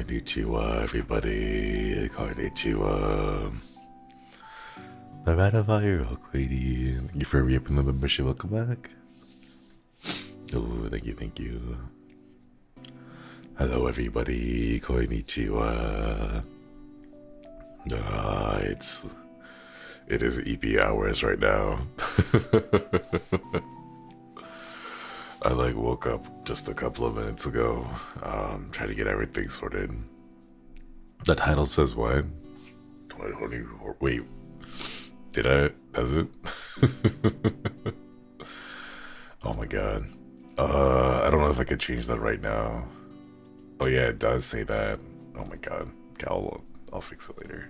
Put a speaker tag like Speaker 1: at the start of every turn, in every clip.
Speaker 1: Konnichiwa, everybody. Konnichiwa. Nevada Fire, Quady. Thank you for reopening the membership. Welcome back. Oh, thank you, thank you. Hello, everybody. Konnichiwa. It is EP hours right now. I woke up just a couple of minutes ago, trying to get everything sorted. The title says what? Wait, did I? Does it? Oh my god. I don't know if I could change that right now. Oh yeah, it does say that. Oh my god. Okay, I'll fix it later.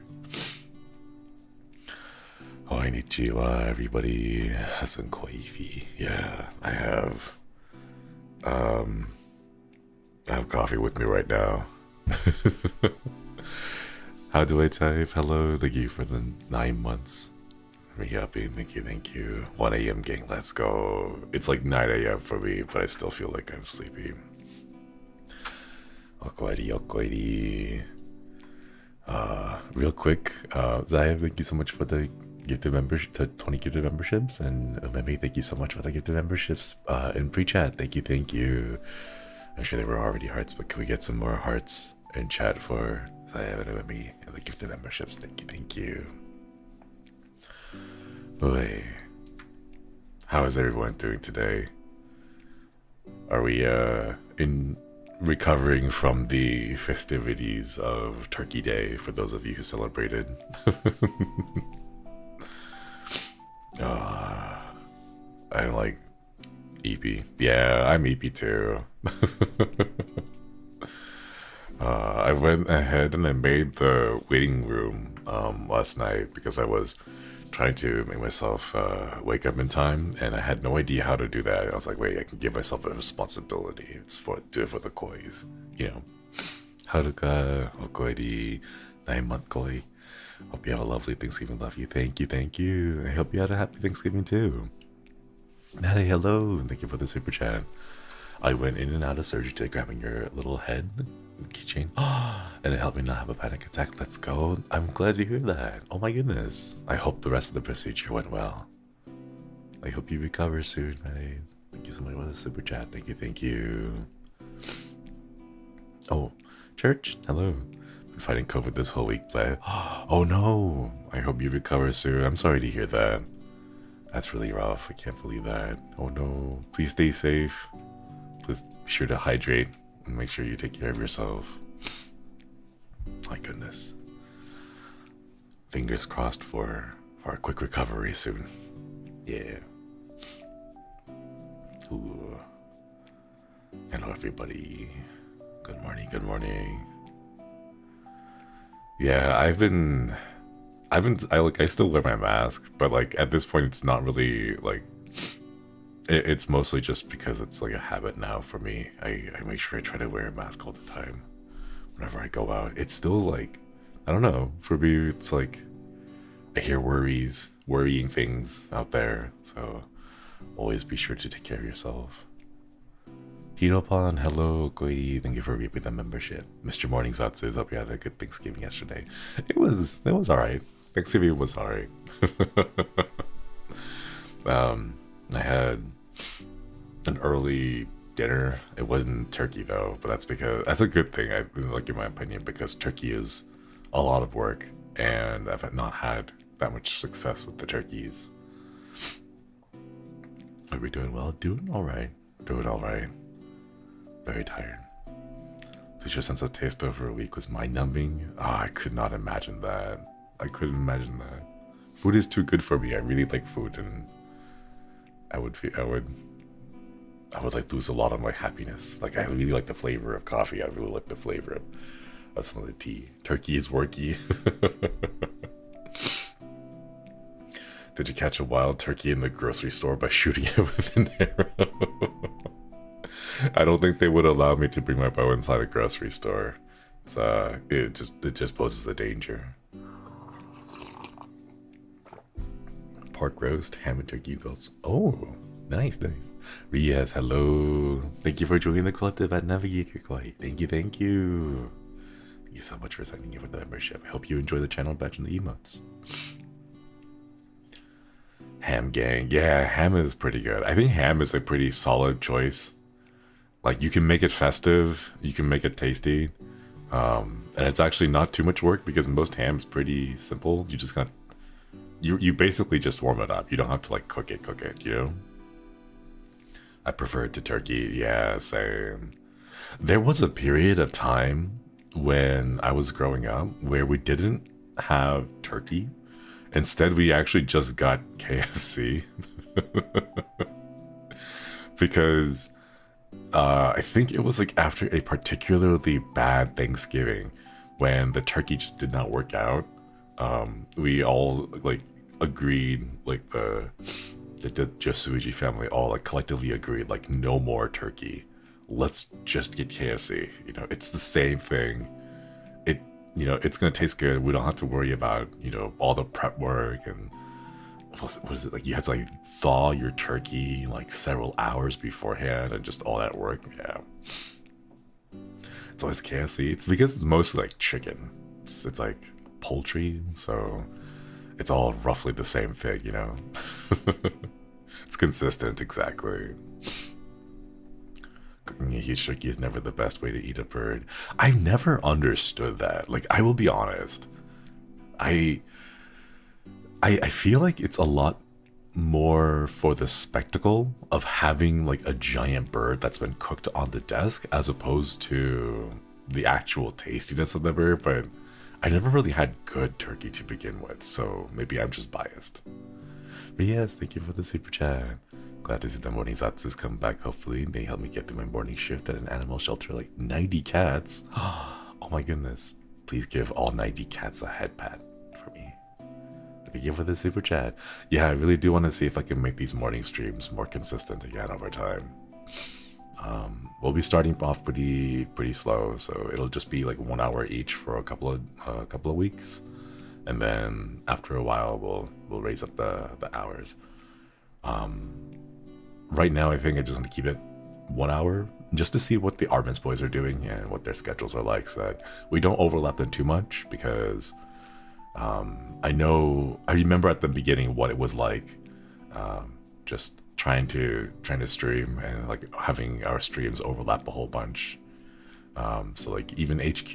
Speaker 1: Konnichiwa, everybody. Hasan Koifi. Yeah, I have coffee with me right now. How do I type? Hello, thank you for the 9 months. Very happy, thank you, thank you. 1 a.m. gang, let's go. It's like 9 a.m. for me, but I still feel like I'm sleepy. Okoiri. Real quick, Zaya, thank you so much for the gifted membership, 20 gifted memberships, and Umemi, thank you so much for the gifted memberships in pre-chat. Thank you, thank you. I'm sure they were already hearts, but can we get some more hearts in chat for Zaya and Umemi and the gifted memberships? Thank you, thank you. Boy, how is everyone doing today? Are we in recovering from the festivities of Turkey Day for those of you who celebrated? I'm like EP. Yeah, I'm EP too. I went ahead and I made the waiting room last night because I was trying to make myself wake up in time, and I had no idea how to do that. I was like, wait, I can give myself a responsibility. It's do it for the kois, you know. Haruka okoiri 9-month koi. Hope you have a lovely Thanksgiving. Love you. Thank you, thank you. I hope you had a happy Thanksgiving too. Natty, hello. Thank you for the super chat. I went in and out of surgery to grabbing your little head keychain, and it helped me not have a panic attack. Let's go. I'm glad to hear that. Oh my goodness. I hope the rest of the procedure went well. I hope you recover soon, Natty. Thank you so much for the super chat. Thank you, thank you. Oh, Church, hello. Been fighting COVID this whole week, play. Oh no. I hope you recover soon. I'm sorry to hear that. That's really rough. I can't believe that. Oh no. Please stay safe. Please be sure to hydrate and make sure you take care of yourself. My goodness. Fingers crossed for a quick recovery soon. Yeah. Ooh. Hello everybody. Good morning, good morning. Yeah, I still wear my mask, but like at this point it's not really like it's mostly just because it's like a habit now for me. I make sure I try to wear a mask all the time whenever I go out. It's still like, I don't know, for me it's like I hear worrying things out there, so always be sure to take care of yourself. Hiropan, hello, Koidi, thank you for reaping the membership. Mr. Morning Zatsu, hope you had a good Thanksgiving yesterday. It was alright. Thanksgiving was alright. I had an early dinner. It wasn't turkey though, but that's a good thing, like in my opinion, because turkey is a lot of work, and I've not had that much success with the turkeys. Are we doing well? Doing alright. Doing alright. Very tired. Lose your sense of taste over a week was mind-numbing. I could not imagine that. I couldn't imagine that. Food is too good for me. I really like food, and I would like lose a lot of my happiness. Like I really like the flavor of coffee. I really like the flavor of some of the tea. Turkey is worky. Did you catch a wild turkey in the grocery store by shooting it with an arrow? I don't think they would allow me to bring my bow inside a grocery store. It just poses a danger. Pork roast, ham and turkey goes. Oh, nice, nice. Riaz, hello. Thank you for joining the collective at Navigator Koi. Thank you, thank you. Thank you so much for signing in with the membership. I hope you enjoy the channel badge and the emotes. Ham gang. Yeah, ham is pretty good. I think ham is a pretty solid choice. Like, you can make it festive, you can make it tasty, and it's actually not too much work because most ham's pretty simple. You just got, you basically just warm it up. You don't have to like cook it, you know? I prefer it to turkey. Yeah, same. There was a period of time when I was growing up where we didn't have turkey. Instead, we actually just got KFC. Because I think it was like after a particularly bad Thanksgiving when the turkey just did not work out. We all like agreed, like the Josuiji family all like collectively agreed, like, no more turkey. Let's just get KFC. You know, it's the same thing. It, you know, it's gonna taste good. We don't have to worry about, you know, all the prep work and what is it, like, you have to like thaw your turkey like several hours beforehand and just all that work. Yeah, it's always KFC. It's because it's mostly like chicken. It's like poultry, so it's all roughly the same thing, you know. It's consistent, exactly. Cooking a huge turkey is never the best way to eat a bird. I've never understood that. Like, I will be honest. I feel like it's a lot more for the spectacle of having like a giant bird that's been cooked on the desk as opposed to the actual tastiness of the bird, but I never really had good turkey to begin with, so maybe I'm just biased. But yes, thank you for the super chat. Glad to see the morning Zatsus come back. Hopefully they help me get through my morning shift at an animal shelter. Like 90 cats. Oh my goodness. Please give all 90 cats a head pat for me. Thank you for the super chat. Yeah, I really do want to see if I can make these morning streams more consistent again over time. We'll be starting off pretty slow, so it'll just be like 1 hour each for a couple of weeks, and then after a while we'll raise up the hours. Right now I think I just want to keep it 1 hour just to see what the Artemis boys are doing and what their schedules are like, so that we don't overlap them too much, because I remember at the beginning what it was like, just trying to stream and like having our streams overlap a whole bunch. So like even HQ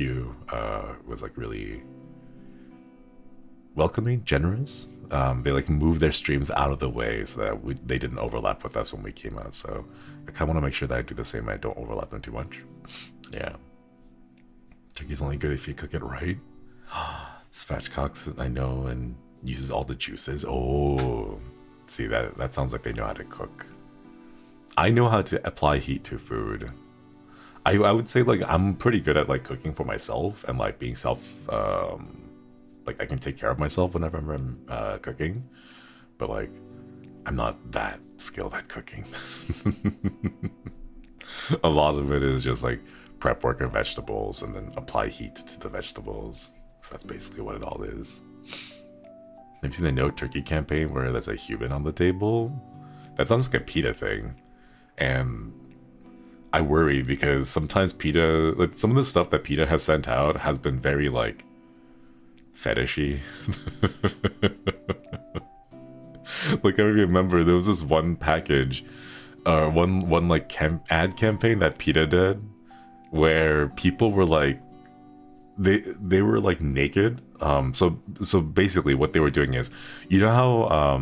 Speaker 1: was like really welcoming, generous. They like moved their streams out of the way so that they didn't overlap with us when we came out. So I kind of want to make sure that I do the same. I don't overlap them too much. Yeah. Turkey's only good if you cook it right. Spatchcocks, I know, and uses all the juices. Oh, see, that sounds like they know how to cook. I know how to apply heat to food. I would say like I'm pretty good at like cooking for myself and like being like I can take care of myself whenever I'm cooking, but like I'm not that skilled at cooking. A lot of it is just like prep work of vegetables and then apply heat to the vegetables. So that's basically what it all is. Have you seen the No Turkey campaign where there's a human on the table? That sounds like a PETA thing. And I worry because sometimes PETA, like some of the stuff that PETA has sent out has been very like fetishy. Like I remember there was this one package, one like ad campaign that PETA did where people were like, they were like naked. So basically what they were doing is, you know how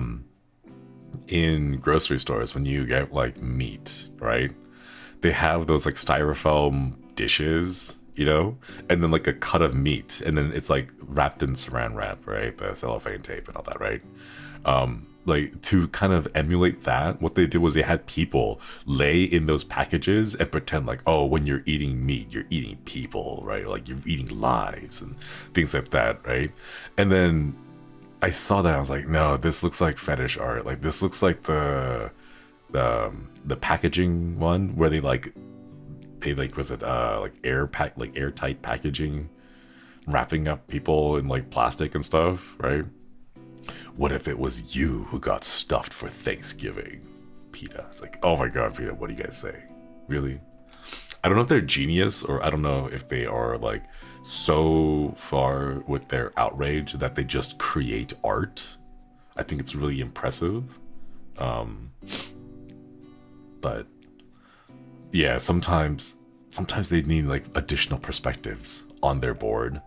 Speaker 1: in grocery stores when you get like meat, right? They have those like styrofoam dishes, you know, and then like a cut of meat, and then it's like wrapped in saran wrap, right? The cellophane tape and all that, right? Like to kind of emulate that, what they did was they had people lay in those packages and pretend like, oh, when you're eating meat, you're eating people, right? Or like you're eating lives and things like that, right? And then I saw that, I was like, no, this looks like fetish art. Like this looks like the packaging one where they like was it like airtight packaging, wrapping up people in like plastic and stuff, right? What if it was you who got stuffed for Thanksgiving? PETA. It's like, oh my god, PETA, what do you guys say? Really? I don't know if they're genius, or I don't know if they are like so far with their outrage that they just create art. I think it's really impressive. But yeah, sometimes they need like additional perspectives on their board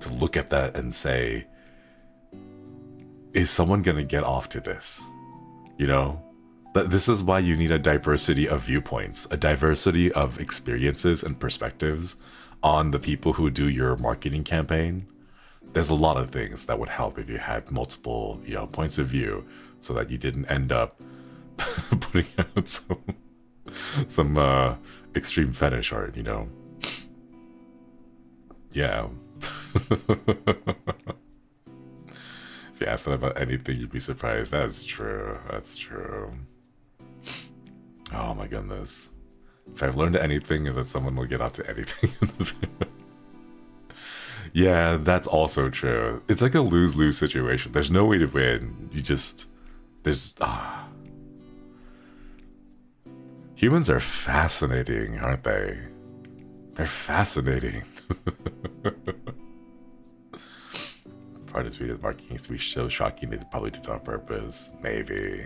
Speaker 1: to look at that and say, is someone gonna get off to this? You know? But this is why you need a diversity of viewpoints, a diversity of experiences and perspectives on the people who do your marketing campaign. There's a lot of things that would help if you had multiple, points of view, so that you didn't end up putting out some extreme fetish art, Yeah. If you asked them about anything, you'd be surprised. That's true. That's true. Oh my goodness. If I've learned anything, is that someone will get off to anything. Yeah, that's also true. It's like a lose-lose situation. There's no way to win. Humans are fascinating, aren't they? They're fascinating. Part of tweeted marketing to be so shocking they probably did it on purpose. Maybe.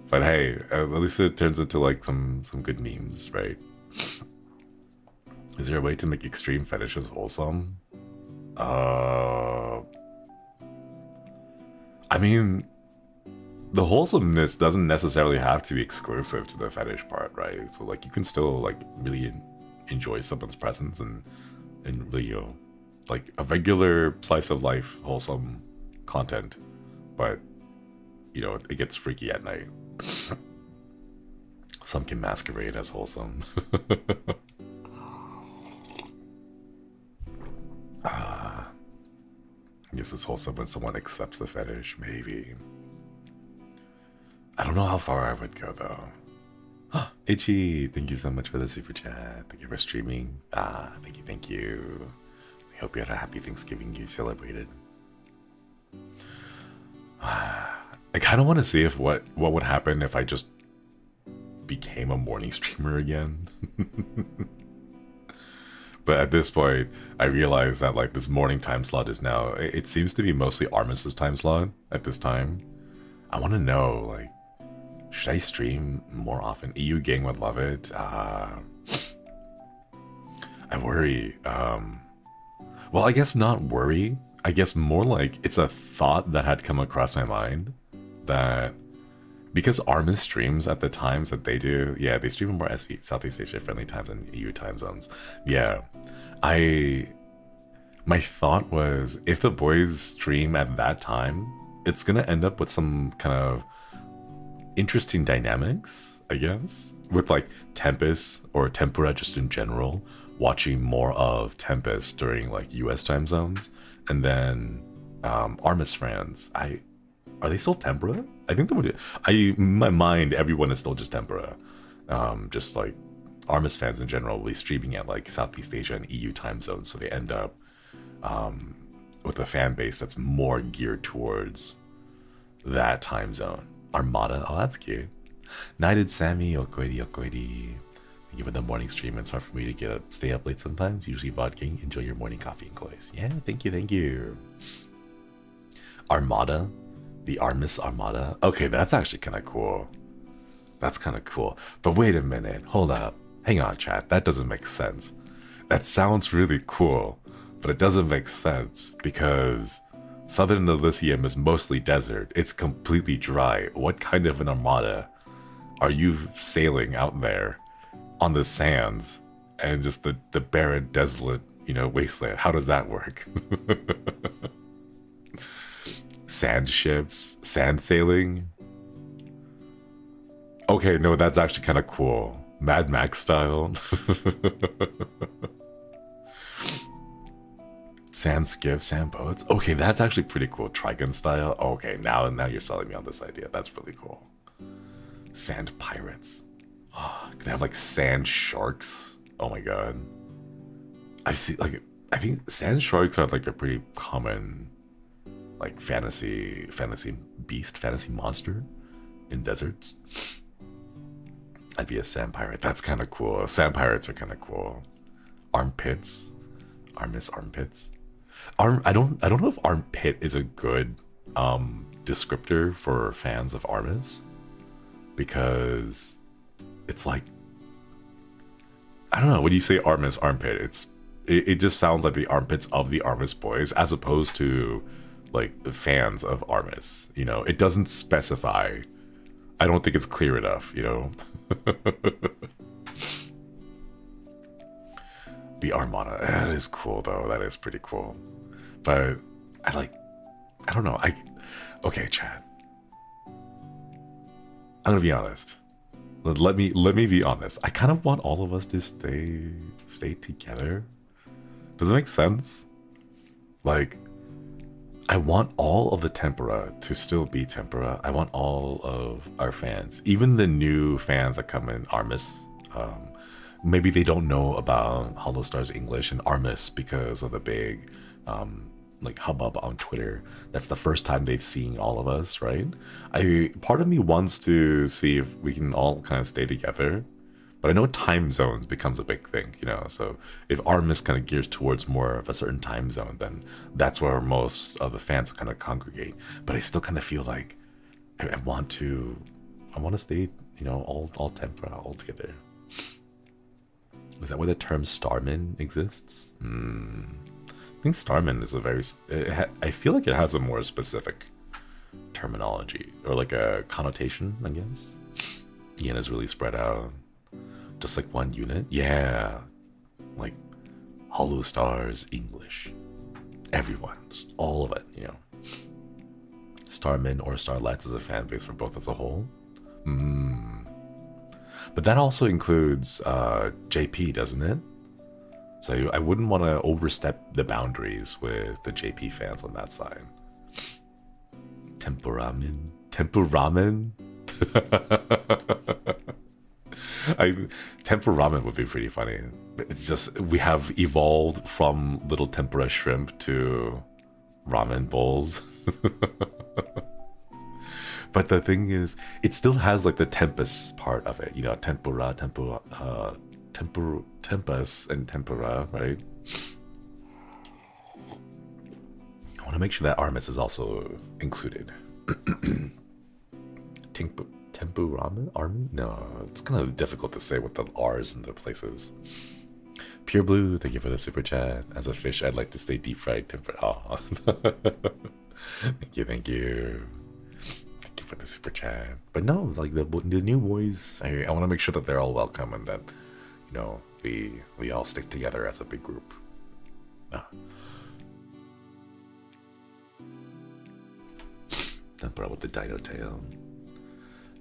Speaker 1: But hey, at least it turns into like some good memes, right? Is there a way to make extreme fetishes wholesome? I mean, the wholesomeness doesn't necessarily have to be exclusive to the fetish part, right? So like you can still like really enjoy someone's presence and really, like a regular slice of life wholesome content, but it gets freaky at night. Some can masquerade as wholesome. I guess it's wholesome when someone accepts the fetish, maybe. I don't know how far I would go though. Itchy, thank you so much for the super chat. Thank you for streaming. Thank you. I hope you had a happy Thanksgiving you celebrated. I kind of want to see if what would happen if I just became a morning streamer again. But at this point, I realize that like this morning time slot is now, it seems to be mostly Armis's time slot at this time. I want to know, like, should I stream more often? EU gang would love it. I worry. Well, I guess not worry. I guess more like it's a thought that had come across my mind that because Armis streams at the times that they do, yeah, they stream in more Southeast Asia friendly times and EU time zones. Yeah, my thought was if the boys stream at that time, it's gonna end up with some kind of interesting dynamics, I guess, with like Tempest or Tempura just in general, watching more of Tempest during like US time zones, and then Armis fans, are they still Tempura? I think they would. In my mind, everyone is still just Tempura. Just like Armis fans in general will be streaming at like Southeast Asia and EU time zones, so they end up with a fan base that's more geared towards that time zone. Armada, oh that's cute. Knighted Sammy, Okoidi. Thank you for the morning stream. It's hard for me to stay up late sometimes. Usually vodka. Enjoy your morning coffee and kois. Yeah, thank you. Armada. The Armis Armada. Okay, that's actually kind of cool. That's kind of cool. But wait a minute. Hold up. Hang on, chat. That doesn't make sense. That sounds really cool, but it doesn't make sense because Southern Elysium is mostly desert. It's completely dry. What kind of an armada are you sailing out there on the sands and just the barren, desolate, wasteland? How does that work? Sand ships, sand sailing. Okay, no, that's actually kind of cool. Mad Max style. Sand skiffs, sand boats. Okay, that's actually pretty cool. Trigun style. Okay, now you're selling me on this idea. That's really cool. Sand pirates. Oh, could I have like sand sharks? Oh my god. I think sand sharks are like a pretty common like fantasy beast, fantasy monster in deserts. I'd be a sand pirate. That's kind of cool. Sand pirates are kind of cool. Armpits, armpits. I don't know if armpit is a good descriptor for fans of Armis, because it's like, I don't know, when you say Armis armpit, it just sounds like the armpits of the Armis boys, as opposed to like fans of Armis. You know, it doesn't specify. I don't think it's clear enough, you know. The Armada, that is cool though. That is pretty cool. But I don't know. Okay, Chad. I'm gonna be honest. Let me be honest. I kind of want all of us to stay together. Does it make sense? Like, I want all of the tempura to still be tempura. I want all of our fans, even the new fans that come in Armis. Maybe they don't know about HOLOSTARS English and Armis because of the big like hubbub on Twitter. That's the first time they've seen all of us, right? Part of me wants to see if we can all kind of stay together, but I know time zones becomes a big thing, you know. So if Armis kind of gears towards more of a certain time zone, then that's where most of the fans kind of congregate. But I still kind of feel like I want to stay, you know, all tempura all together. Is that where the term starman exists? I think starman is a very, I feel like it has a more specific terminology, or like a connotation, I guess. Yen is really spread out, just like one unit. Yeah, like HOLOSTARS English. Everyone, just all of it, you know. Starmen or starlets is a fan base for both as a whole. But that also includes JP, doesn't it? So I wouldn't want to overstep the boundaries with the JP fans on that side. Tempuramen? Tempuramen would be pretty funny. It's just, we have evolved from little tempura shrimp to ramen bowls. But the thing is, it still has like the tempest part of it, you know, tempura, tempest and tempura, right? I want to make sure that Armis is also included. Tempu ramen? Army? No, it's kind of difficult to say with the R's in the places. Pure Blue, thank you for the super chat. As a fish, I'd like to stay deep fried tempered. Oh. Thank you. Thank you for the super chat. But no, like the new boys, I want to make sure that they're all welcome and that, you know, we all stick together as a big group. Tempura with the dino tail.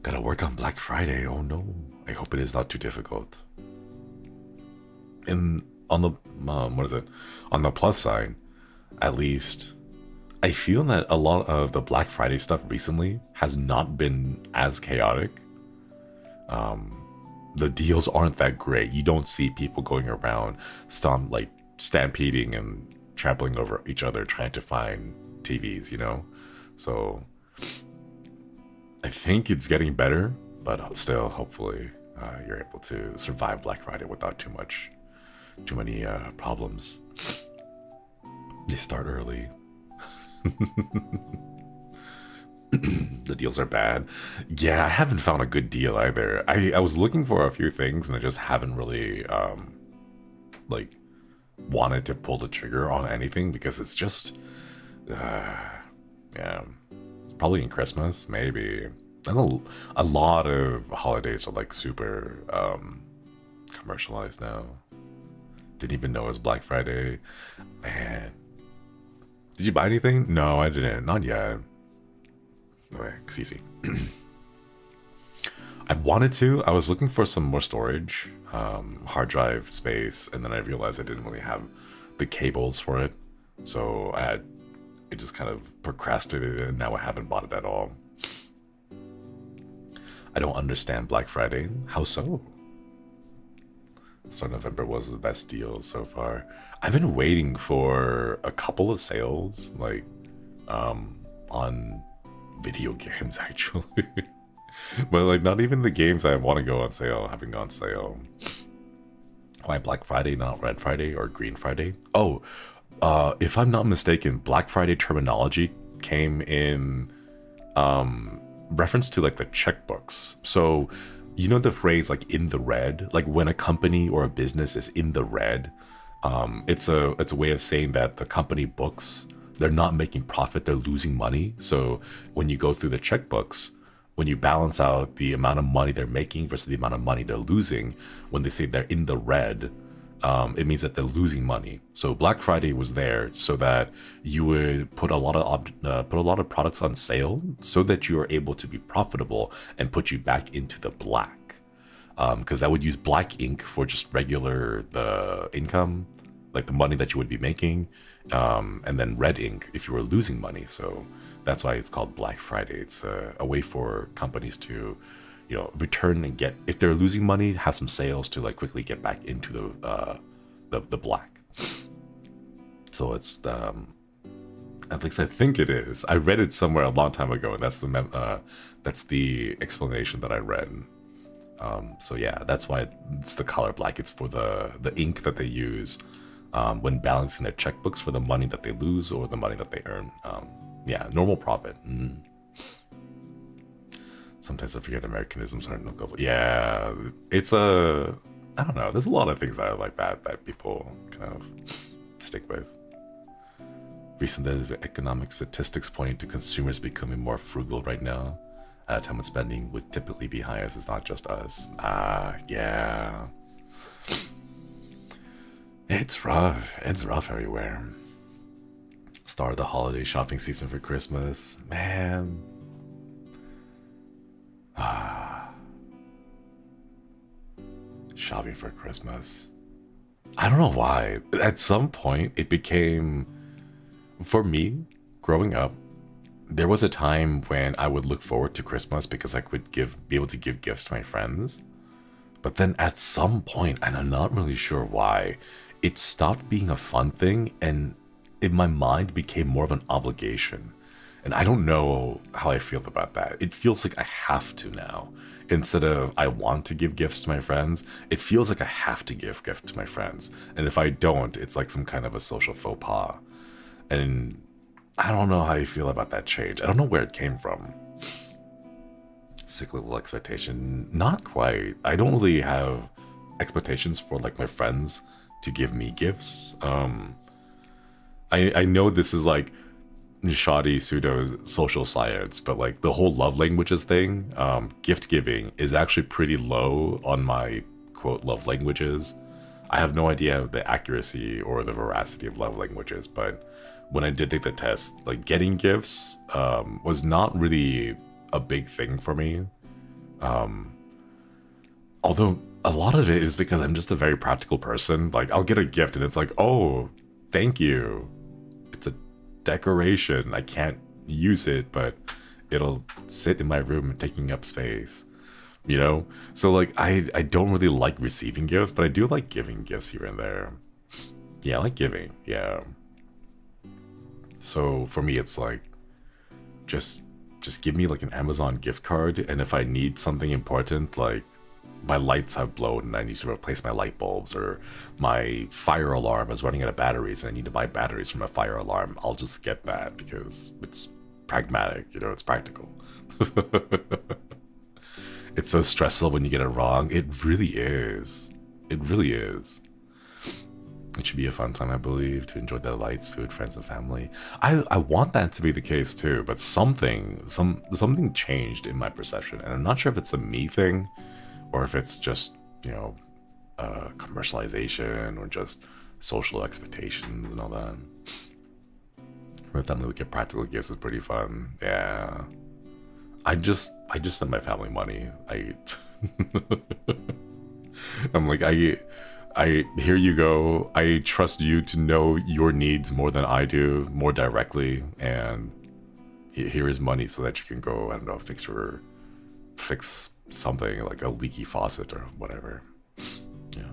Speaker 1: Gotta work on Black Friday. Oh no. I hope it is not too difficult. On the on the plus side, at least, I feel that a lot of the Black Friday stuff recently has not been as chaotic. The deals aren't that great. You don't see people going around stampeding and trampling over each other trying to find TVs, you know? So I think it's getting better, but still, hopefully, you're able to survive Black Friday without too many problems. They start early. The deals are bad. Yeah, I haven't found a good deal either. I was looking for a few things and I just haven't really like wanted to pull the trigger on anything because it's just yeah, probably in Christmas maybe. I know a lot of holidays are like super commercialized now. Didn't even know it was Black Friday. Man, did you buy anything? No, I didn't. Not yet. Okay, excuse me. I wanted to. I was looking for some more storage, hard drive space, and then I realized I didn't really have the cables for it. So I just kind of procrastinated it, and now I haven't bought it at all. I don't understand Black Friday. How so? So November was the best deal so far. I've been waiting for a couple of sales, like on video games actually. But like not even the games I want to go on sale having gone sale. Why Black Friday, not Red Friday or Green Friday? Oh, if I'm not mistaken, Black Friday terminology came in reference to like the checkbooks. So, you know the phrase like in the red, like when a company or a business is in the red, it's a way of saying that the company books, they're not making profit, they're losing money. So when you go through the checkbooks, when you balance out the amount of money they're making versus the amount of money they're losing, when they say they're in the red, it means that they're losing money. So Black Friday was there so that you would put a lot of products on sale so that you are able to be profitable and put you back into the black. Because that would use black ink for just regular the income, like the money that you would be making, and then red ink if you were losing money. So that's why it's called Black Friday. It's a way for companies to, you know, return and get, if they're losing money, have some sales to like quickly get back into the black. So it's at least I think it is. I read it somewhere a long time ago, and that's the explanation that I read. So yeah, that's why it's the color black. It's for the ink that they use when balancing their checkbooks for the money that they lose or the money that they earn. Yeah, normal profit. Sometimes I forget Americanisms are no global. Yeah, it's I don't know. There's a lot of things that are like that people kind of stick with. Recent economic statistics pointing to consumers becoming more frugal right now. At a time when spending would typically be highest. It's not just us. Yeah. It's rough. It's rough everywhere. Start the holiday shopping season for Christmas. Man. Shopping for Christmas. I don't know why. At some point, it became, for me, growing up, there was a time when I would look forward to Christmas because I could be able to give gifts to my friends. But then at some point, and I'm not really sure why, it stopped being a fun thing and in my mind became more of an obligation. And I don't know how I feel about that. It feels like I have to now. Instead of I want to give gifts to my friends, it feels like I have to give gifts to my friends. And if I don't, it's like some kind of a social faux pas. And I don't know how you feel about that change. I don't know where it came from. Cyclical expectation, not quite. I don't really have expectations for like my friends to give me gifts. I know this is like shoddy pseudo social science, but like the whole love languages thing, gift giving is actually pretty low on my quote love languages. I have no idea the accuracy or the veracity of love languages, but when I did take the test, like getting gifts was not really a big thing for me. Although a lot of it is because I'm just a very practical person. Like I'll get a gift and it's like, oh, thank you. It's a decoration. I can't use it, but it'll sit in my room taking up space. You know? So like I don't really like receiving gifts, but I do like giving gifts here and there. Yeah, I like giving. Yeah. So for me, it's like, just give me like an Amazon gift card, and if I need something important, like my lights have blown and I need to replace my light bulbs, or my fire alarm is running out of batteries and I need to buy batteries for my fire alarm, I'll just get that because it's pragmatic, you know, it's practical. It's so stressful when you get it wrong. It really is. It really is. It should be a fun time, I believe, to enjoy the lights, food, friends, and family. I want that to be the case too, but something changed in my perception, and I'm not sure if it's a me thing, or if it's just, you know, commercialization or just social expectations and all that. My family would get practical gifts is pretty fun. Yeah, I just send my family money. I'm like here you go. I trust you to know your needs more than I do, more directly, and here is money so that you can go, I don't know, fix something like a leaky faucet or whatever. Yeah.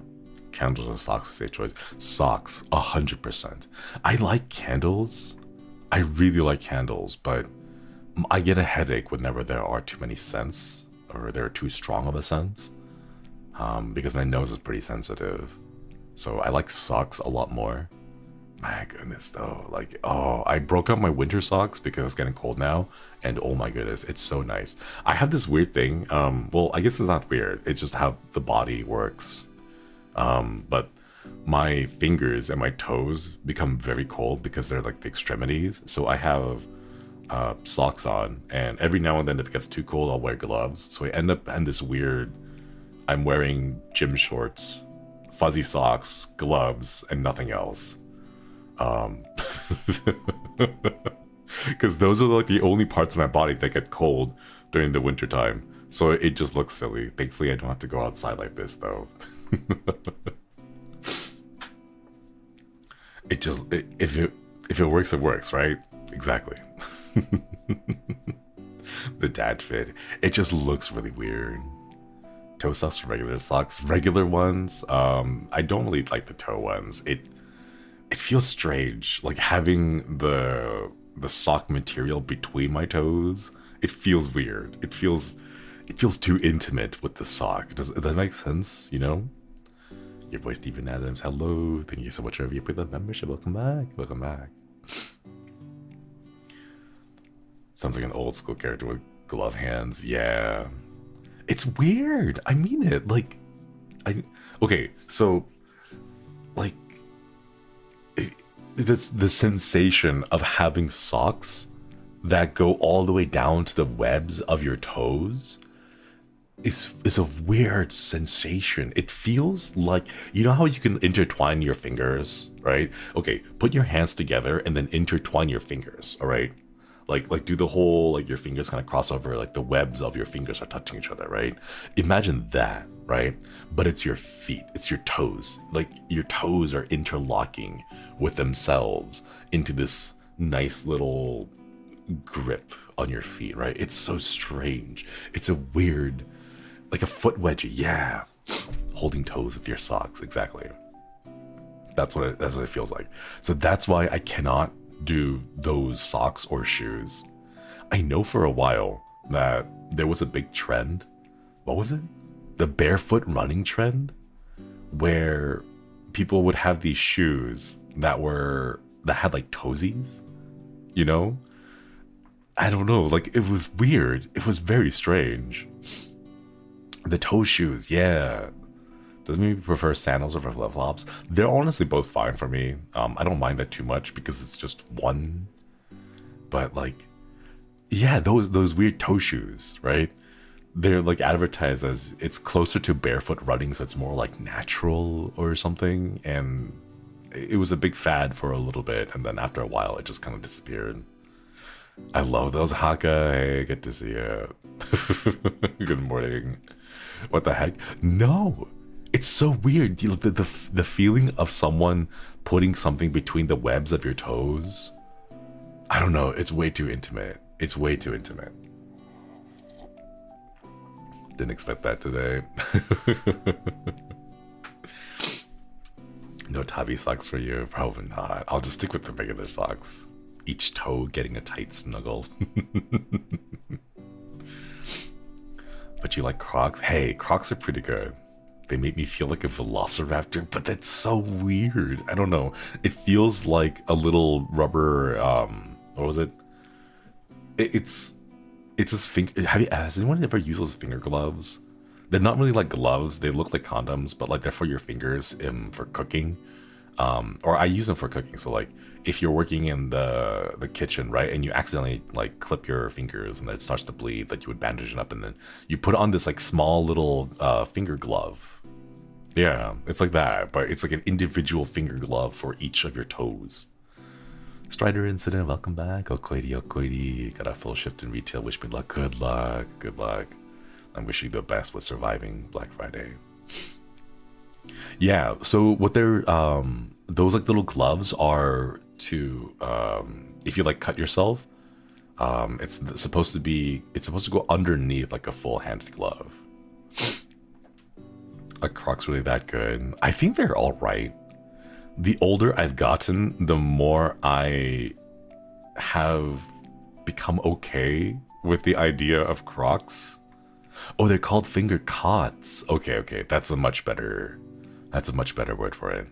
Speaker 1: Candles or socks is a choice. Socks, 100%. I like candles. I really like candles, but I get a headache whenever there are too many scents or they're too strong of a scent, because my nose is pretty sensitive. So I like socks a lot more. My goodness, though, like, oh, I broke up my winter socks because it's getting cold now, and oh my goodness, it's so nice. I have this weird thing. Well, I guess it's not weird. It's just how the body works. But my fingers and my toes become very cold because they're like the extremities. So I have socks on, and every now and then if it gets too cold, I'll wear gloves. So I end up in this weird, I'm wearing gym shorts, fuzzy socks, gloves, and nothing else. Because those are like the only parts of my body that get cold during the winter time. So it just looks silly. Thankfully, I don't have to go outside like this, though. If it works, it works, right? Exactly. The dad fit. It just looks really weird. Toe socks or regular socks? Regular ones. I don't really like the toe ones. It feels strange, like having the sock material between my toes. It feels weird. It feels too intimate with the sock. Does that make sense? You know? Your boy Stephen Adams. Hello. Thank you so much for the membership. Welcome back. Welcome back. Sounds like an old school character with glove hands. Yeah. It's weird. I mean it. Like, okay, so like it's the sensation of having socks that go all the way down to the webs of your toes is a weird sensation. It feels like, you know how you can intertwine your fingers, right? Okay, put your hands together and then intertwine your fingers, all right? Like do the whole, like your fingers kind of cross over, like the webs of your fingers are touching each other, right? Imagine that, right? But it's your feet, it's your toes. Like your toes are interlocking with themselves into this nice little grip on your feet, right? It's so strange. It's a weird, like a foot wedgie, yeah. Holding toes with your socks, exactly. That's what it feels like. So that's why I cannot do those socks or shoes. I know for a while that there was a big trend. What was it? The barefoot running trend, where people would have these shoes that had like toesies, you know? I don't know, like it was weird. It was very strange. The toe shoes, yeah. Doesn't mean you prefer sandals over flip-flops. They're honestly both fine for me. I don't mind that too much because it's just one. But like, yeah, those weird toe shoes, right? They're like advertised as it's closer to barefoot running, so it's more like natural or something. And it was a big fad for a little bit, and then after a while, it just kind of disappeared. I love those, Haka. Hey, good to see you. Good morning. What the heck? No. It's so weird. The feeling of someone putting something between the webs of your toes. I don't know. It's way too intimate. It's way too intimate. Didn't expect that today. No tabby socks for you. Probably not. I'll just stick with the regular socks. Each toe getting a tight snuggle. But you like Crocs? Hey, Crocs are pretty good. They make me feel like a velociraptor, but that's so weird. I don't know. It feels like a little rubber, what was it? It's this finger. Has anyone ever used those finger gloves? They're not really like gloves. They look like condoms, but like they're for your fingers for cooking. Or I use them for cooking. So like if you're working in the kitchen, right, and you accidentally like clip your fingers and then it starts to bleed, like you would bandage it up and then you put on this like small little finger glove. Yeah, it's like that, but it's like an individual finger glove for each of your toes. Strider Incident, welcome back. Okoidi, got a full shift in retail. Wish me luck. Good luck. Good luck. I'm wishing you the best with surviving Black Friday. Yeah, so what they're those like little gloves are to if you like cut yourself, it's supposed to go underneath like a full-handed glove. Are Crocs really that good? I think they're all right. The older I've gotten, the more I have become okay with the idea of Crocs. Oh, they're called finger cots. Okay, that's a much better word for it.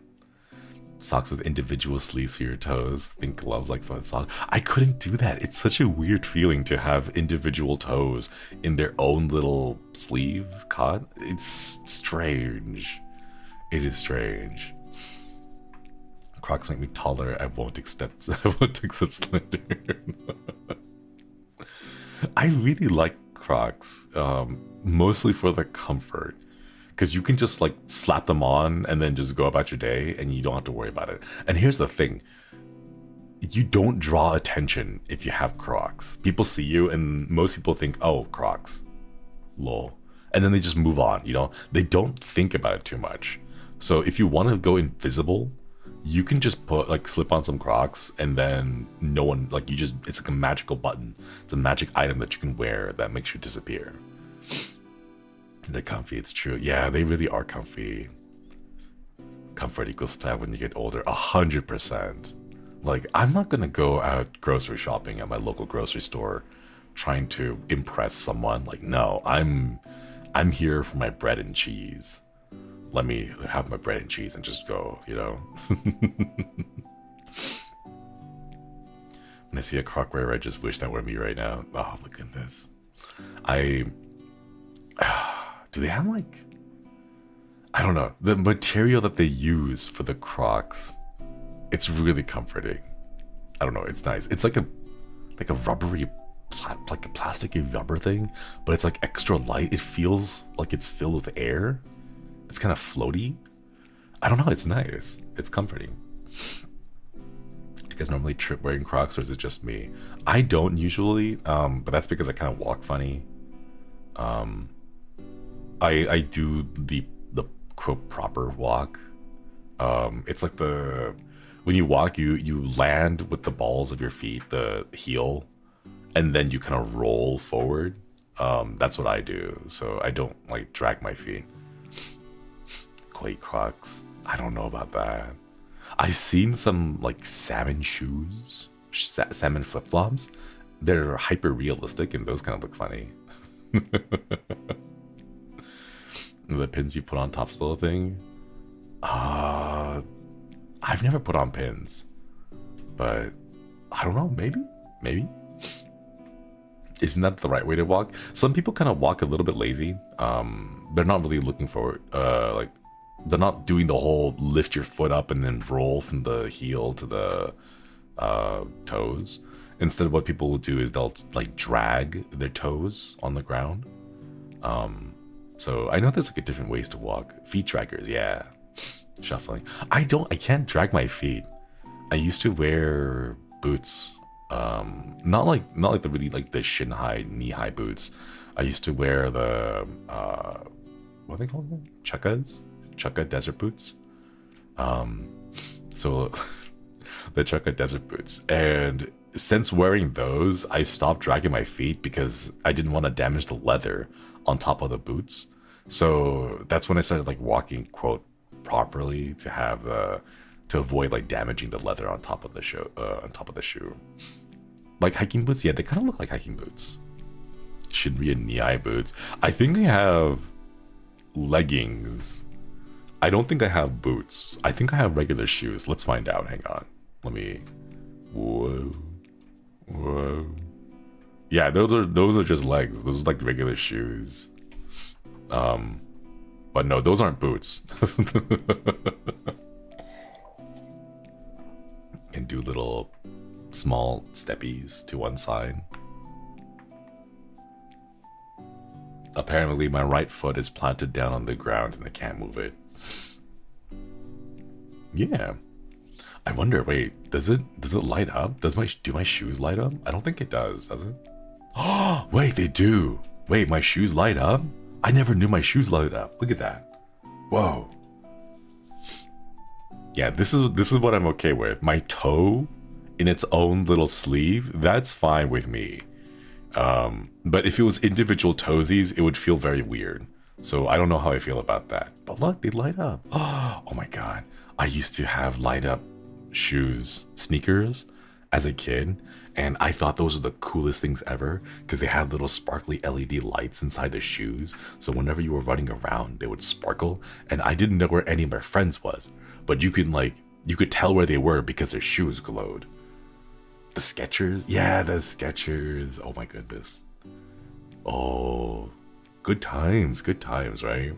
Speaker 1: Socks with individual sleeves for your toes. Think gloves like sweat socks. I couldn't do that. It's such a weird feeling to have individual toes in their own little sleeve cot. It's strange. It is strange. Crocs make me taller. I won't accept slender. I really like Crocs, mostly for the comfort. Because you can just like slap them on and then just go about your day and you don't have to worry about it. And here's the thing. You don't draw attention if you have Crocs. People see you and most people think, oh, Crocs. Lol. And then they just move on, you know? They don't think about it too much. So if you want to go invisible, you can just slip on some Crocs and then no one, like it's like a magical button. It's a magic item that you can wear that makes you disappear. They're comfy, it's true. Yeah, they really are comfy. Comfort equals style when you get older, 100%. Like, I'm not gonna go out grocery shopping at my local grocery store trying to impress someone. Like, no, I'm here for my bread and cheese. Let me have my bread and cheese and just go, you know? When I see a Croc wearer, I just wish that were me right now. Oh my goodness. Do they have like, I don't know, the material that they use for the Crocs, it's really comforting. I don't know, it's nice. It's like a rubbery, like a plasticky rubber thing, but it's like extra light. It feels like it's filled with air. It's kind of floaty. I don't know, it's nice. It's comforting. Do you guys normally trip wearing Crocs or is it just me? I don't usually, but that's because I kind of walk funny. I do the quote proper walk. It's like when you walk, you land with the balls of your feet, the heel, and then you kind of roll forward. That's what I do. So I don't like drag my feet. Quake Crocs. I don't know about that. I've seen some like salmon shoes, salmon flip-flops. They're hyper realistic and those kind of look funny. The pins you put on top still a thing? I've never put on pins, but I don't know, maybe. Isn't that the right way to walk? Some people kind of walk a little bit lazy. They're not really looking for like, they're not doing the whole lift your foot up and then roll from the heel to the toes. Instead, what people will do is they'll like drag their toes on the ground. So I know there's like different ways to walk. Feet draggers, yeah. Shuffling. I can't drag my feet. I used to wear boots. Not like the really like the shin high, knee high boots. I used to wear the what are they called again? Chukka desert boots. So the Chukka desert boots. And since wearing those, I stopped dragging my feet because I didn't want to damage the leather on top of the boots. So that's when I started like walking quote properly to have to avoid like damaging the leather on top of the shoe. Like hiking boots, yeah, they kind of look like hiking boots. Shinri and knee-high boots. I think I have leggings. I don't think I have boots. I think I have regular shoes. Let's find out. Hang on. Let me. Whoa. Yeah, those are just legs. Those are like regular shoes. But no, those aren't boots. And do little small steppies to one side. Apparently my right foot is planted down on the ground and I can't move it. Yeah. I wonder, wait, does it light up? Do my shoes light up? I don't think it does it? Oh, wait, they do. Wait, my shoes light up? I never knew my shoes light up. Look at that. Whoa. Yeah, this is what I'm okay with. My toe in its own little sleeve, that's fine with me. But if it was individual toesies, it would feel very weird. So I don't know how I feel about that. But look, they light up. Oh my god. I used to have light up shoes, sneakers, as a kid. And I thought those were the coolest things ever because they had little sparkly LED lights inside the shoes. So whenever you were running around, they would sparkle. And I didn't know where any of my friends was, but you could tell where they were because their shoes glowed. The Skechers, yeah, the Skechers. Oh my goodness. Oh, good times, right?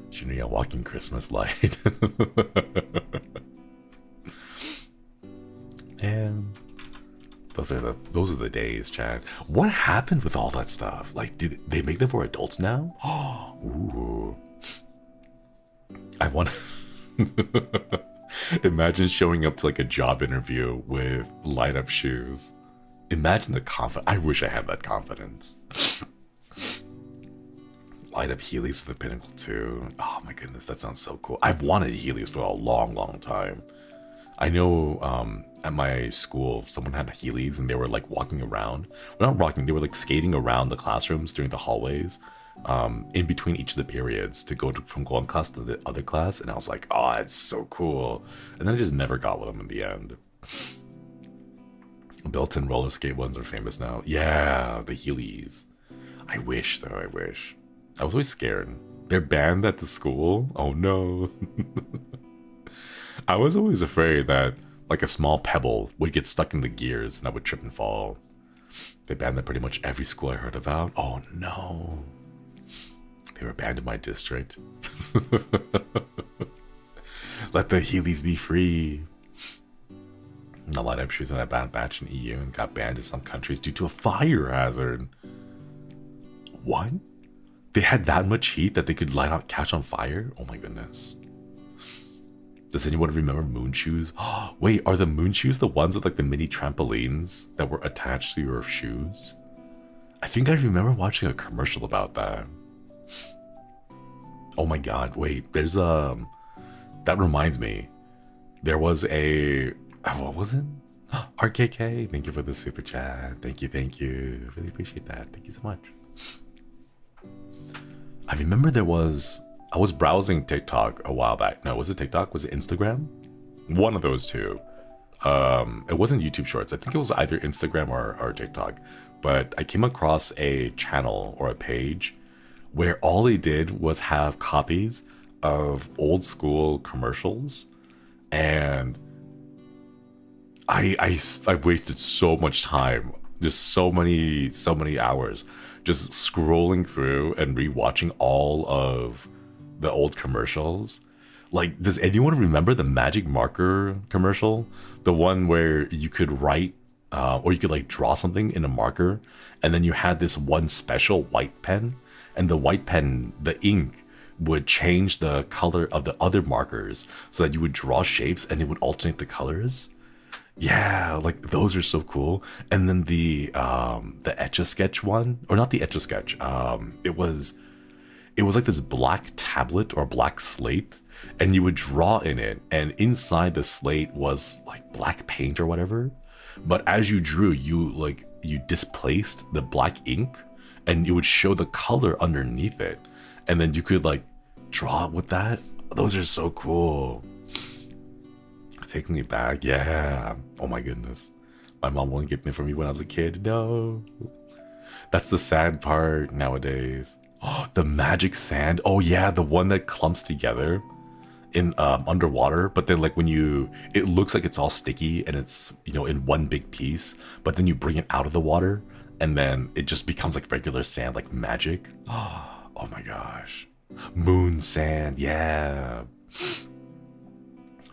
Speaker 1: Shinri, a walking Christmas light. And those are the days, Chad. What happened with all that stuff? Like, did they make them for adults now? Oh, ooh. I want to imagine showing up to like a job interview with light up shoes. Imagine the confidence. I wish I had that confidence. Light up Heelys for the Pinnacle too. Oh my goodness, that sounds so cool. I've wanted Heelys for a long time. I know at my school, someone had Heelys and they were like walking around. Well, not walking, they were like skating around the classrooms during the hallways in between each of the periods to go from one class to the other class. And I was like, oh, it's so cool. And then I just never got with them in the end. Built-in roller skate ones are famous now. Yeah, the Heelys. I wish though, I wish. I was always scared. They're banned at the school? Oh no. I was always afraid that like a small pebble would get stuck in the gears and I would trip and fall. They banned at pretty much every school I heard about. Oh no. They were banned in my district. Let the Heelys be free. The light up shoes in a bad batch in EU and got banned in some countries due to a fire hazard. What? They had that much heat that they could catch on fire? Oh my goodness. Does anyone remember moon shoes? Wait, are the moon shoes the ones with like the mini trampolines that were attached to your shoes? I think I remember watching a commercial about that. Oh my god, wait, there's that reminds me. There was a, what was it? RKK, thank you for the super chat. Thank you. Really appreciate that. Thank you so much. I remember I was browsing TikTok a while back. No, was it TikTok? Was it Instagram? One of those two. It wasn't YouTube Shorts. I think it was either Instagram or TikTok. But I came across a channel or a page where all they did was have copies of old school commercials. And I've wasted so much time, just so many hours, just scrolling through and rewatching all of the old commercials. Like, does anyone remember the magic marker commercial? The one where you could write or you could like draw something in a marker, and then you had this one special white pen, and the white pen, the ink would change the color of the other markers so that you would draw shapes and it would alternate the colors. Yeah, like those are so cool. And then the Etch-a-Sketch one, or not the Etch-a-Sketch, it was like this black tablet or black slate, and you would draw in it, and inside the slate was like black paint or whatever. But as you drew, you displaced the black ink, and it would show the color underneath it, and then you could like draw with that. Those are so cool. Taking me back, yeah. Oh my goodness, my mom wouldn't get them for me when I was a kid. No, that's the sad part nowadays. Oh, the magic sand. Oh yeah, the one that clumps together in underwater, but then like when it looks like it's all sticky and it's, you know, in one big piece, but then you bring it out of the water and then it just becomes like regular sand, like magic. Oh my gosh, moon sand, yeah.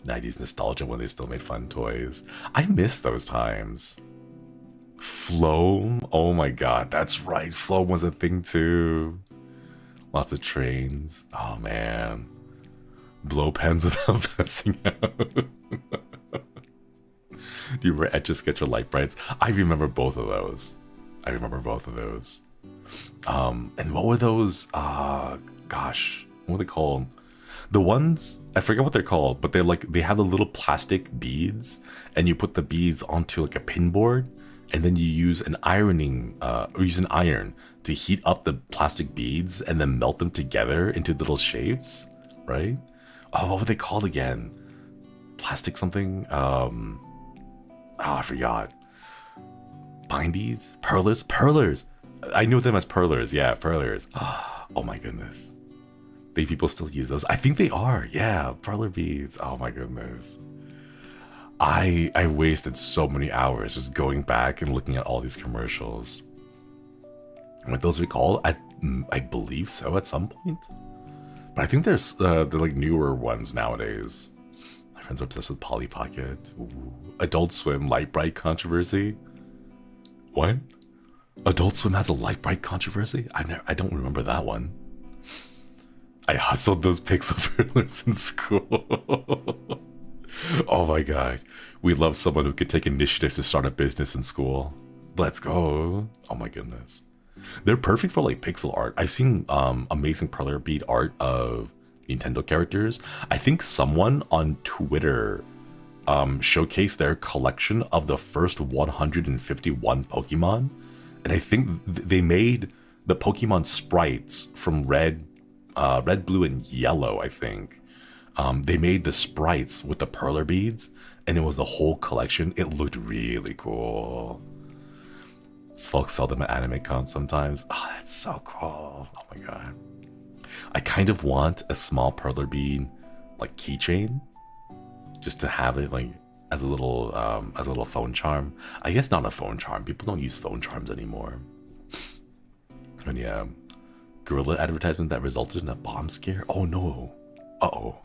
Speaker 1: 90s nostalgia when they still made fun toys. I miss those times. Floam, oh my god, that's right, Floam was a thing too. Lots of trains. Oh man. Blow pens without passing out. Do you remember Etch-a-Sketch or Light Brights? I remember both of those. And what were those? Gosh, what were they called? The ones, I forget what they're called, but they have the little plastic beads, and you put the beads onto like a pin board, and then you use an iron to heat up the plastic beads and then melt them together into little shapes, right? Oh, what were they called again? Plastic something? I forgot. Bindies? Perlers. I know them as perlers. Yeah, perlers. Oh my goodness. People still use those. I think they are. Yeah, perler beads. Oh my goodness. I wasted so many hours just going back and looking at all these commercials. What those recall? I believe so at some point. But I think there's they're like newer ones nowadays. My friends are obsessed with Polly Pocket. Ooh. Adult Swim Light Bright controversy. What? Adult Swim has a Light Bright controversy? I don't remember that one. I hustled those pixel furlers in school. Oh my god. We love someone who could take initiatives to start a business in school. Let's go. Oh my goodness. They're perfect for like pixel art. I've seen amazing perler bead art of Nintendo characters. I think someone on Twitter showcased their collection of the first 151 Pokemon. And I think they made the Pokemon sprites from red, blue, and yellow, I think. They made the sprites with the perler beads, and it was the whole collection. It looked really cool. Folks sell them at anime cons sometimes. Oh, that's so cool. Oh my god. I kind of want a small perler bead, like keychain, just to have it like as a little phone charm. I guess not a phone charm. People don't use phone charms anymore. And yeah, guerrilla advertisement that resulted in a bomb scare. Oh no. Uh-oh.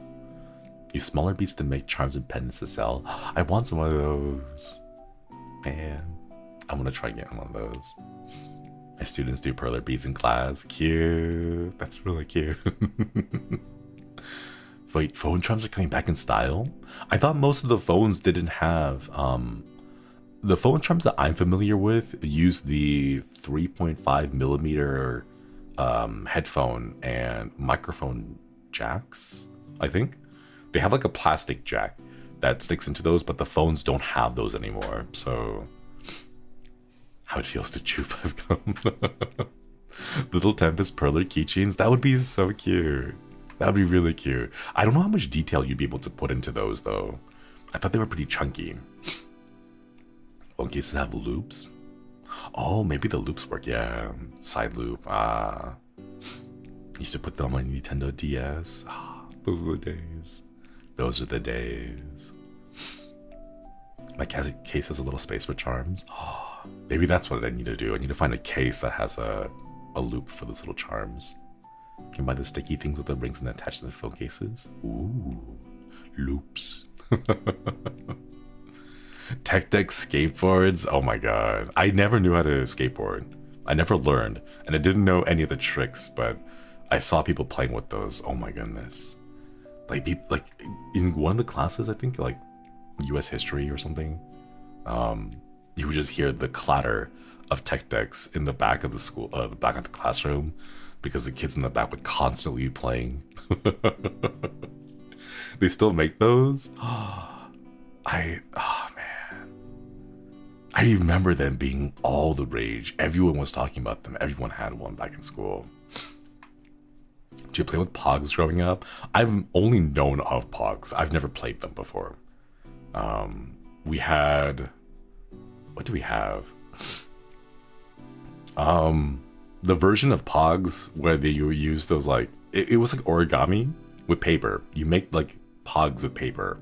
Speaker 1: Use smaller beads to make charms and pendants to sell. I want some of those. Man, I'm gonna try getting one of those. My students do perler beads in class. Cute. That's really cute. Wait, phone charms are coming back in style? I thought most of the phones didn't have, the phone charms that I'm familiar with use the 3.5 millimeter headphone and microphone jacks, I think. They have like a plastic jack that sticks into those, but the phones don't have those anymore. So, how it feels to chew five gum. Little Tempest perler keychains, that would be so cute. That would be really cute. I don't know how much detail you'd be able to put into those though. I thought they were pretty chunky. Phone cases have loops. Oh, maybe the loops work. Yeah, side loop. Used to put them on Nintendo DS. Those are the days. Those are the days. My case has a little space for charms. Maybe that's what I need to do. I need to find a case that has a loop for those little charms. Can buy the sticky things with the rings and attach to the phone cases. Ooh, loops. Tech deck skateboards. Oh my god. I never knew how to skateboard. I never learned, and I didn't know any of the tricks, but I saw people playing with those. Oh my goodness. Like in one of the classes, I think like US history or something, you would just hear the clatter of tech decks in the back of the school, the back of the classroom, because the kids in the back would constantly be playing. They still make those? Oh man. I remember them being all the rage. Everyone was talking about them. Everyone had one back in school. Did you play with Pogs growing up? I've only known of Pogs. I've never played them before. We had... What do we have? The version of Pogs where you use those like... It was like origami with paper. You make like Pogs with paper.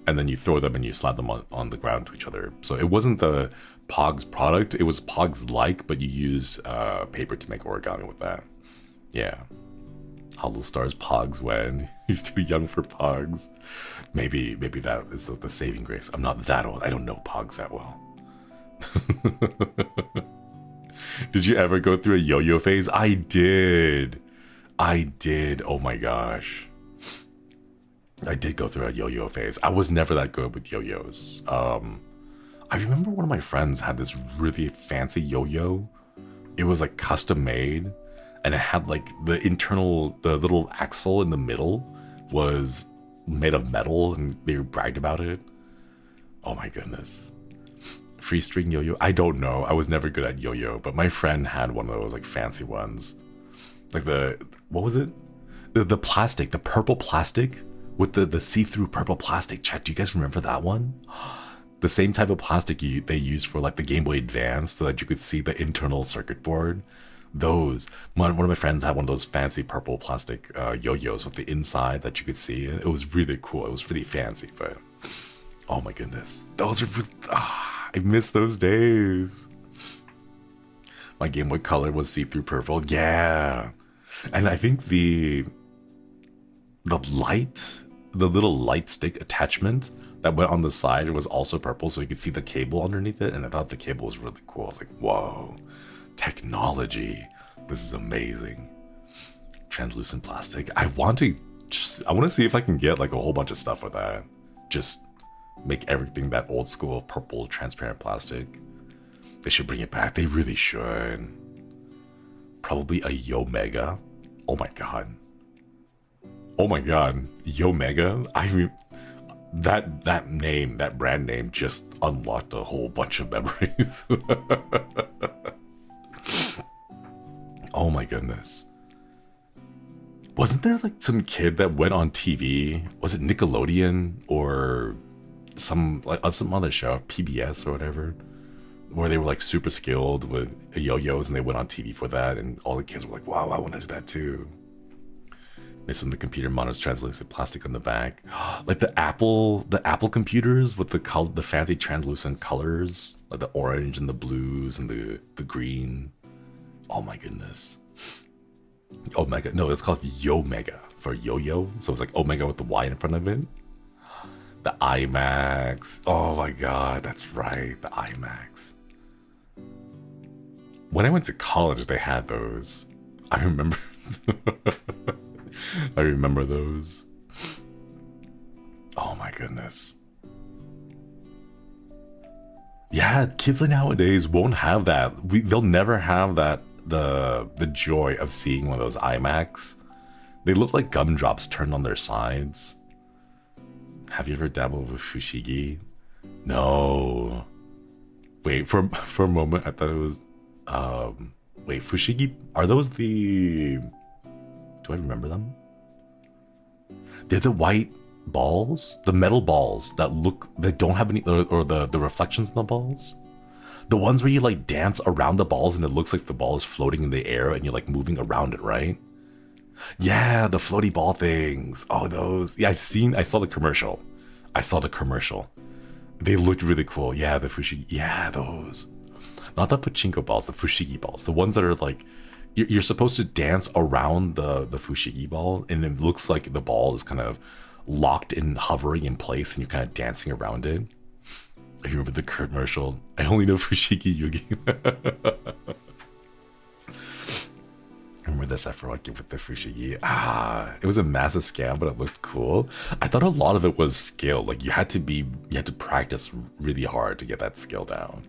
Speaker 1: And then you throw them and you slap them on the ground to each other. So it wasn't the Pogs product. It was Pogs-like, but you used paper to make origami with that. Yeah. HOLOSTARS Pogs when he's too young for Pogs. Maybe that is the saving grace. I'm not that old. I don't know Pogs that well. Did you ever go through a yo-yo phase? I did. Oh my gosh. I did go through a yo-yo phase. I was never that good with yo-yos. I remember one of my friends had this really fancy yo-yo. It was like custom made, and it had like the little axle in the middle was made of metal, and they bragged about it. Oh my goodness. Free string yo-yo? I don't know. I was never good at yo-yo, but my friend had one of those like fancy ones. Like what was it? The plastic, the purple plastic with the see-through purple plastic. Chat, do you guys remember that one? The same type of plastic they used for like the Game Boy Advance so that you could see the internal circuit board. Those, one of my friends had one of those fancy purple plastic yo-yos with the inside that you could see. It was really cool. It was really fancy, but oh my goodness. Those are, I miss those days. My Game Boy Color was see-through purple. Yeah. And I think the little light stick attachment that went on the side was also purple, so you could see the cable underneath it, and I thought the cable was really cool. I was like, whoa, technology. This is amazing. Translucent plastic. I want to see if I can get like a whole bunch of stuff with that. Just make everything that old school purple transparent plastic. They should bring it back. They really should. Probably a Yo-Mega. Oh my god. Oh my god. Yo-Mega? I mean, that name, that brand name just unlocked a whole bunch of memories. Oh my goodness. Wasn't there like some kid that went on TV? Was it Nickelodeon or some other show, PBS or whatever, where they were like super skilled with yo-yos and they went on TV for that, and all the kids were like, wow, I want to do that too. Mixed with the computer monitors, translucent plastic on the back. Like the Apple computers with the fancy translucent colors, like the orange and the blues and the green. Oh my goodness. Omega, no, it's called Yo-Mega for yo-yo. So it's like Omega with the Y in front of it. The IMAX. Oh my god, that's right, the IMAX. When I went to college, they had those. I remember. I remember those. Oh my goodness. Yeah, kids nowadays won't have that. They'll never have that. The joy of seeing one of those IMAX. They look like gumdrops turned on their sides. Have you ever dabbled with fushigi? No. Wait, for a moment I thought it was wait, fushigi, are those the, do I remember them? They're the white balls, the metal balls that don't have any, or the reflections in the balls. The ones where you like dance around the balls and it looks like the ball is floating in the air and you're like moving around it, right? Yeah, the floaty ball things. Oh, those. Yeah, I saw the commercial. They looked really cool. Yeah, the fushigi. Yeah, those. Not the pachinko balls, the fushigi balls. The ones that are like, you're supposed to dance around the fushigi ball and it looks like the ball is kind of locked and hovering in place and you're kind of dancing around it. I remember the commercial. I only know Fushigi Yugi. I remember this effort working with the Fushigi. It was a massive scam, but it looked cool. I thought a lot of it was skill. Like you had to practice really hard to get that skill down.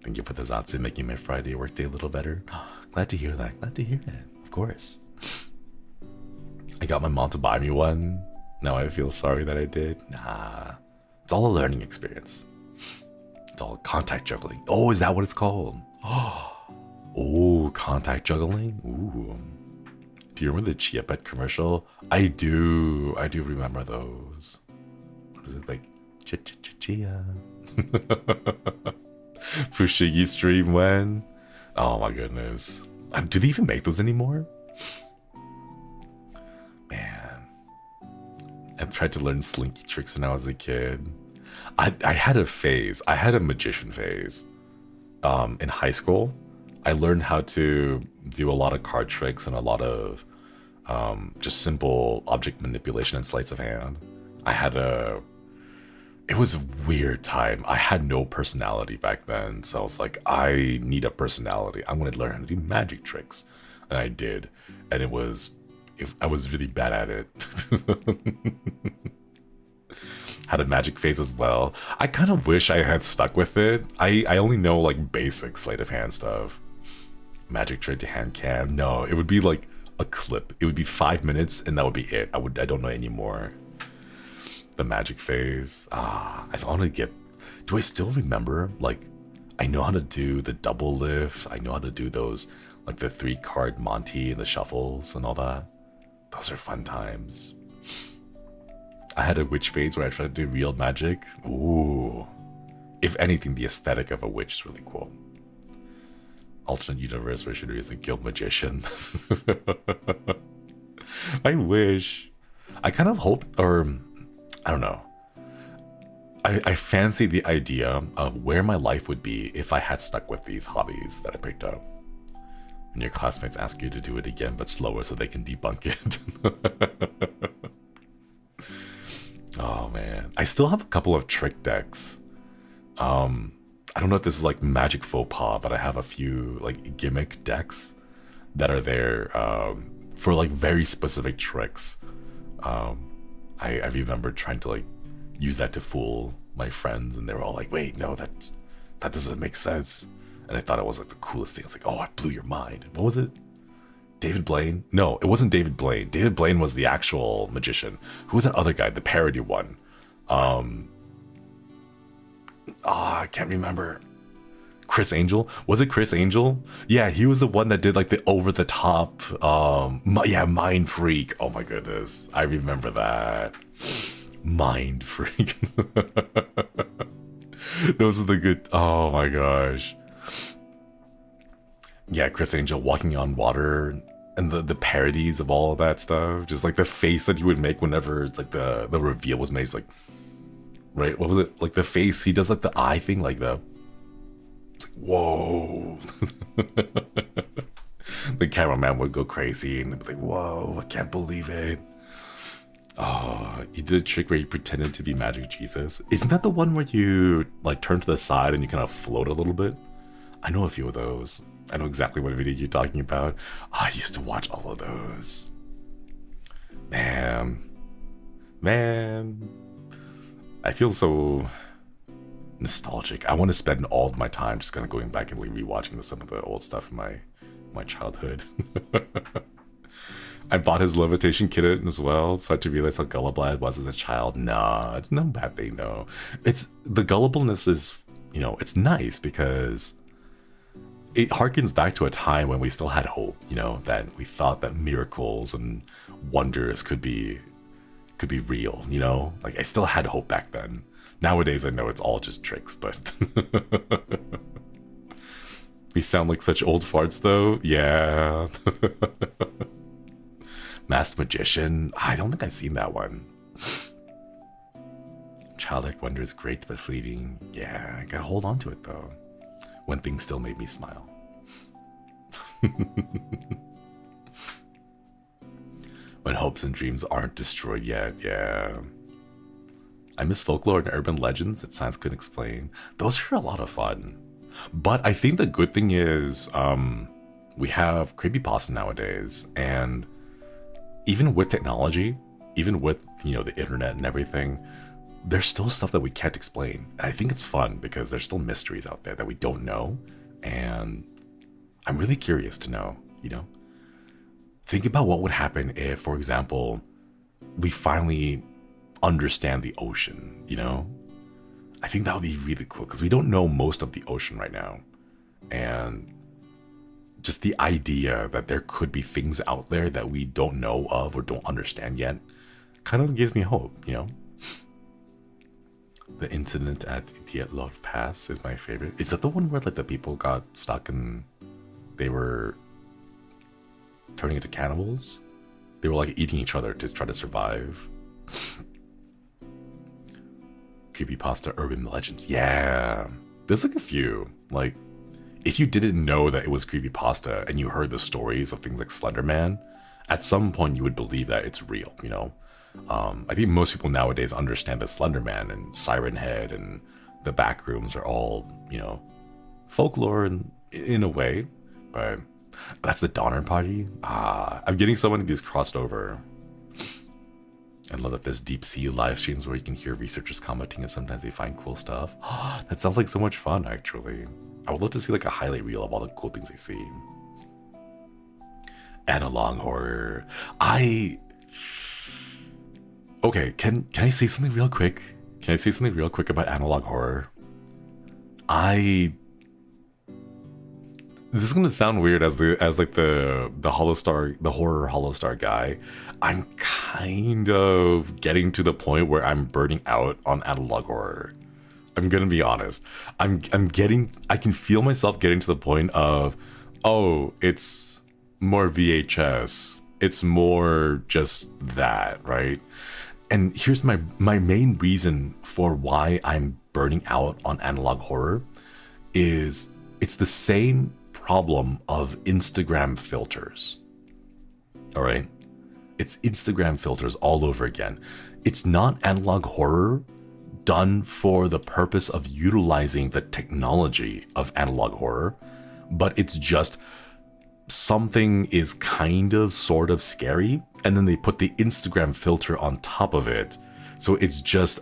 Speaker 1: Thank you for the Zatsu, making my Friday workday a little better. Glad to hear that. Glad to hear it. Of course. I got my mom to buy me one. Now I feel sorry that I did. Nah. It's all a learning experience. It's all contact juggling. Oh, is that what it's called? Oh, contact juggling? Ooh. Do you remember the Chia Pet commercial? I do remember those. What is it like? Chia. Fushigi stream when? Oh my goodness. Do they even make those anymore? Man. I tried to learn slinky tricks when I was a kid. I had a phase. I had a magician phase. In high school, I learned how to do a lot of card tricks and a lot of just simple object manipulation and sleights of hand. It was a weird time. I had no personality back then. So I was like, I need a personality. I'm going to learn how to do magic tricks. And I did. And I was really bad at it. Had a magic phase as well. I kind of wish I had stuck with it. I only know like basic sleight of hand stuff. Magic trick to hand cam. No, it would be like a clip. It would be 5 minutes and that would be it. I don't know anymore. The magic phase. I want to get. Do I still remember? Like, I know how to do the double lift. I know how to do those, like the 3-card Monty and the shuffles and all that. Those are fun times. I had a witch phase where I tried to do real magic. Ooh. If anything, the aesthetic of a witch is really cool. Alternate universe where Shinri is a guild magician. I wish. I kind of hope, or I don't know. I fancy the idea of where my life would be if I had stuck with these hobbies that I picked up. When your classmates ask you to do it again, but slower so they can debunk it. Oh man. I still have a couple of trick decks. I don't know if this is like magic faux pas, but I have a few like gimmick decks that are there for like very specific tricks. I remember trying to like use that to fool my friends, and they were all like, wait, no, that doesn't make sense. And I thought it was like the coolest thing. I was like, oh, I blew your mind. What was it? David Blaine? No, it wasn't David Blaine. David Blaine was the actual magician. Who was that other guy? The parody one. I can't remember. Chris Angel? Was it Chris Angel? Yeah, he was the one that did like the over the top Mind Freak. Oh my goodness. I remember that. Mind Freak. Those are the good. Oh my gosh. Yeah, Chris Angel walking on water, and the parodies of all of that stuff. Just like the face that he would make whenever it's like the reveal was made. It's like, right? What was it? Like the face, he does like the eye thing, like the, it's like, whoa. The cameraman would go crazy and they'd be like, whoa, I can't believe it. Oh, he did a trick where he pretended to be Magic Jesus. Isn't that the one where you like turn to the side and you kind of float a little bit? I know a few of those. I know exactly what video you're talking about. Oh, I used to watch all of those. Man. I feel so nostalgic. I want to spend all of my time just kind of going back and rewatching some of the old stuff in my childhood. I bought his levitation kit as well, so I had to realize how gullible I was as a child. Nah, it's no bad thing, no. It's the gullibleness is, you know, it's nice because it harkens back to a time when we still had hope, you know, that we thought that miracles and wonders could be real, you know? Like I still had hope back then. Nowadays I know it's all just tricks, but we sound like such old farts though. Yeah. Masked Magician. I don't think I've seen that one. Childlike wonder is great but fleeting. Yeah, I gotta hold on to it though. When things still made me smile. When hopes and dreams aren't destroyed yet, yeah. I miss folklore and urban legends that science couldn't explain. Those are a lot of fun. But I think the good thing is we have creepypasta nowadays, and even with technology, even with, you know, the internet and everything, there's still stuff that we can't explain. And I think it's fun because there's still mysteries out there that we don't know. And I'm really curious to know, you know? Think about what would happen if, for example, we finally understand the ocean, you know? I think that would be really cool because we don't know most of the ocean right now. And just the idea that there could be things out there that we don't know of or don't understand yet kind of gives me hope, you know? The incident at Dietlov Pass is my favorite. Is that the one where like the people got stuck and they were turning into cannibals? They were like eating each other to try to survive. Creepypasta urban legends. Yeah. There's like a few. Like, if you didn't know that it was creepypasta and you heard the stories of things like Slender Man, at some point you would believe that it's real, you know? I think most people nowadays understand that Slender Man and Siren Head and the back rooms are all, you know, folklore in a way, but that's the Donner Party. I'm getting so many of these crossed over. I love that there's deep sea live streams where you can hear researchers commenting and sometimes they find cool stuff. That sounds like so much fun, actually. I would love to see like a highlight reel of all the cool things they see. Analog horror. Okay, can I say something real quick? Can I say something real quick about analog horror? this is gonna sound weird as the Holostar, the horror Holostar guy. I'm kind of getting to the point where I'm burning out on analog horror. I'm gonna be honest. I can feel myself getting to the point of, oh, it's more VHS. It's more just that, right? And here's my main reason for why I'm burning out on analog horror is it's the same problem of Instagram filters. All right? It's Instagram filters all over again. It's not analog horror done for the purpose of utilizing the technology of analog horror, but it's just something is kind of sort of scary, and then they put the Instagram filter on top of it. So it's just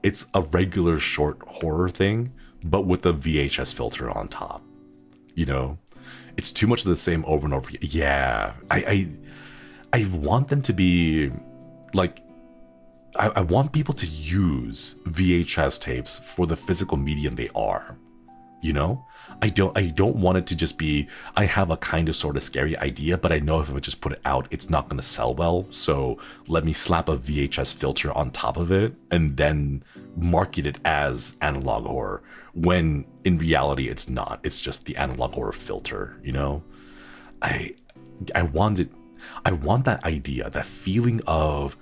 Speaker 1: it's a regular short horror thing, but with the VHS filter on top. It's too much of the same over and over. Yeah, I want them to be like, I want people to use VHS tapes for the physical medium they are. I don't want it to just be, I have a kind of sort of scary idea, but I know if I just put it out, it's not going to sell well. So let me slap a VHS filter on top of it and then market it as analog horror, when in reality it's not. It's just the analog horror filter, I want that idea, that feeling of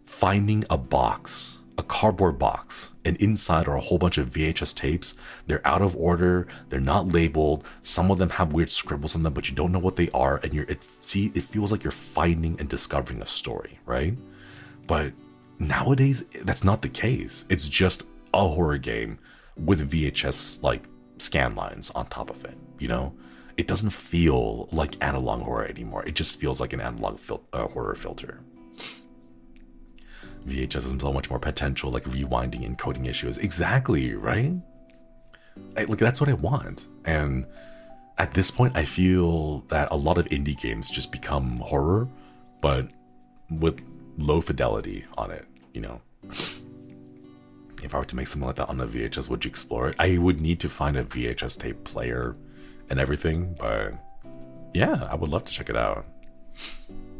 Speaker 1: finding a box, a cardboard box, and inside are a whole bunch of VHS tapes. They're out of order, they're not labeled, some of them have weird scribbles on them, but you don't know what they are, and it feels like you're finding and discovering a story, right? But nowadays, that's not the case. It's just a horror game with VHS like scan lines on top of it, It doesn't feel like analog horror anymore. It just feels like an analog horror filter. VHS has so much more potential, like rewinding and coding issues. Exactly, right? That's what I want. And at this point, I feel that a lot of indie games just become horror, but with low fidelity on it, If I were to make something like that on the VHS, would you explore it? I would need to find a VHS tape player and everything, but yeah, I would love to check it out.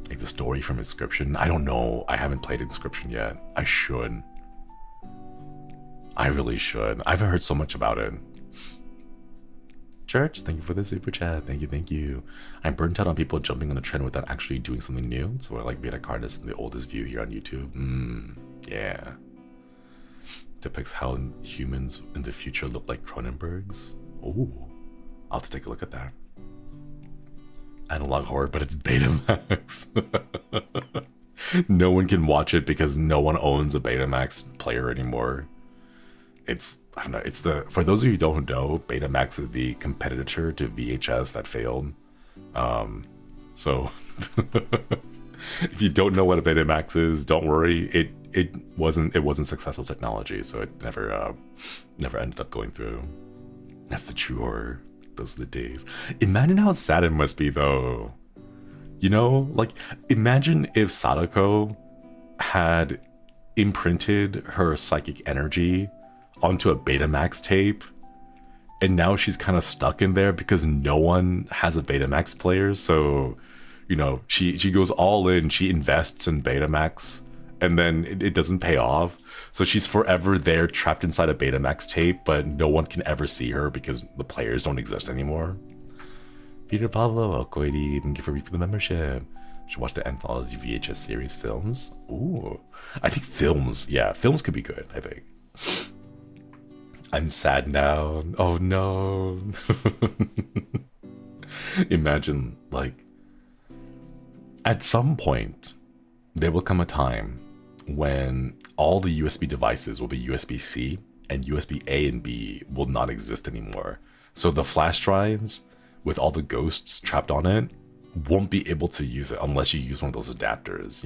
Speaker 1: Like the story from Inscription. I don't know. I haven't played Inscription yet. I should. I really should. I haven't heard so much about it. Church, thank you for the super chat. Thank you. I'm burnt out on people jumping on a trend without actually doing something new. So I like Beta Cardist in the oldest view here on YouTube. Yeah. Depicts how humans in the future look like Cronenbergs. Oh, I'll have to take a look at that. Analog horror, but it's Betamax. No one can watch it because no one owns a Betamax player anymore. I don't know, for those of you who don't know, Betamax is the competitor to VHS that failed. So if you don't know what a Betamax is, don't worry. It wasn't successful technology, so it never ended up going through. That's the true horror. Those are the days. Imagine how sad it must be, though. Imagine if Sadako had imprinted her psychic energy onto a Betamax tape, and now she's kind of stuck in there because no one has a Betamax player. So, she goes all in, she invests in Betamax, and then it doesn't pay off. So she's forever there, trapped inside a Betamax tape, but no one can ever see her because the players don't exist anymore. Peter Pablo, Alcoidi, thank you for the membership. Should watch the anthology VHS series films. Ooh, I think films could be good, I think. I'm sad now. Oh no. Imagine, at some point, there will come a time when all the USB devices will be USB-C and USB-A and B will not exist anymore. So the flash drives with all the ghosts trapped on it won't be able to use it unless you use one of those adapters,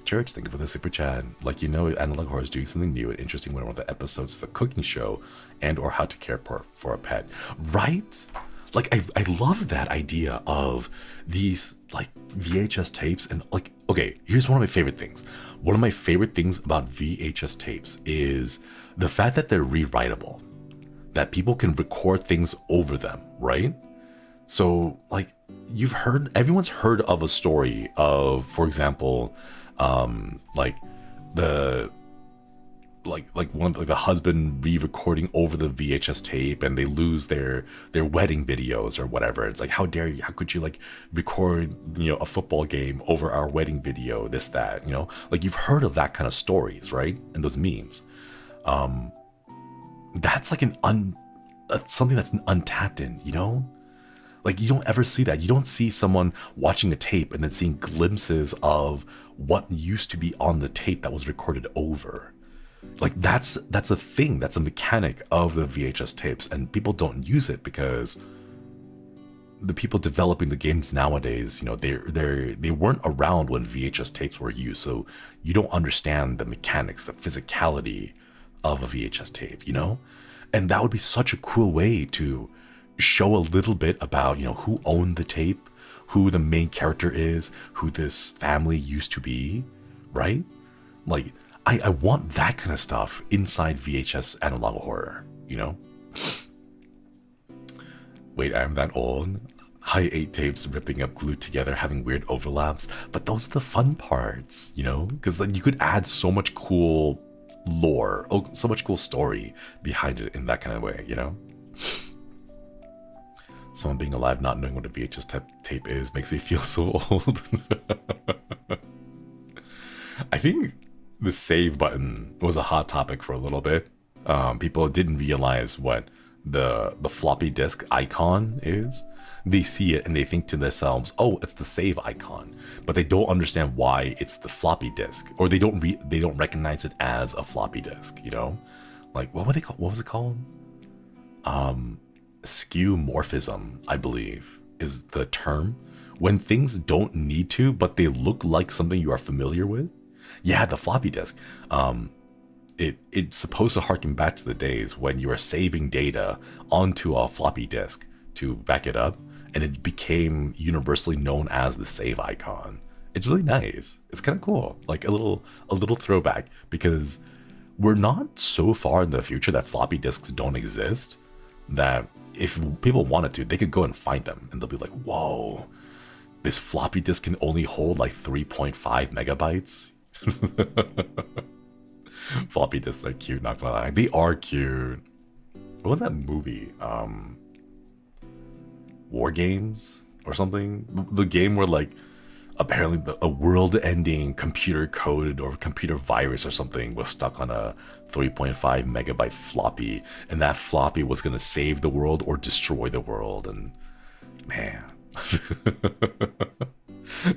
Speaker 1: Church, thank you for the super chat. Analog horror is doing something new and interesting when one of the episodes is a cooking show and or how to care for a pet. Right? I love that idea of these VHS tapes and okay, here's one of my favorite things. One of my favorite things about VHS tapes is the fact that they're rewritable. that people can record things over them, right? So like everyone's heard of a story of, for example, like the one like the husband re-recording over the VHS tape and they lose their wedding videos or whatever. It's like, how dare you? How could you like record, you know, a football game over our wedding video? This, that, you know, like you've heard of that kind of stories, right? And those memes. That's like something that's untapped in, you know? Like you don't ever see that. You don't see someone watching a tape and then seeing glimpses of what used to be on the tape that was recorded over. Like that's a thing, that's a mechanic of the VHS tapes, and people don't use it because the people developing the games nowadays, you know, they weren't around when VHS tapes were used, so you don't understand the mechanics, the physicality of a VHS tape, you know? And that would be such a cool way to show a little bit about, you know, who owned the tape, who the main character is, who this family used to be, right? Like I want that kind of stuff inside VHS analog horror, you know? Wait, I'm that old? High 8 tapes ripping up glued together, having weird overlaps, but those are the fun parts, you know? Because then you could add so much cool lore, so much cool story behind it in that kind of way, you know? Someone being alive not knowing what a VHS tape is makes me feel so old. I think the save button was a hot topic for a little bit. People didn't realize what the floppy disk icon is. They see it and they think to themselves, oh, it's the save icon, but they don't understand why it's the floppy disk, or they don't recognize it as a floppy disk, you know? Like what was it called? Skeuomorphism, I believe, is the term. When things don't need to, but they look like something you are familiar with. Yeah, the floppy disk. It's supposed to harken back to the days when you were saving data onto a floppy disk to back it up, and it became universally known as the save icon. It's really nice. It's kind of cool, like a little throwback, because we're not so far in the future that floppy disks don't exist, that if people wanted to, they could go and find them, and they'll be like, whoa, this floppy disk can only hold like 3.5 megabytes. Floppy disks are cute, not gonna lie. They are cute. What was that movie? War Games or something? The game where like apparently a world-ending computer code or computer virus or something was stuck on a 3.5 megabyte floppy, and that floppy was gonna save the world or destroy the world. And man,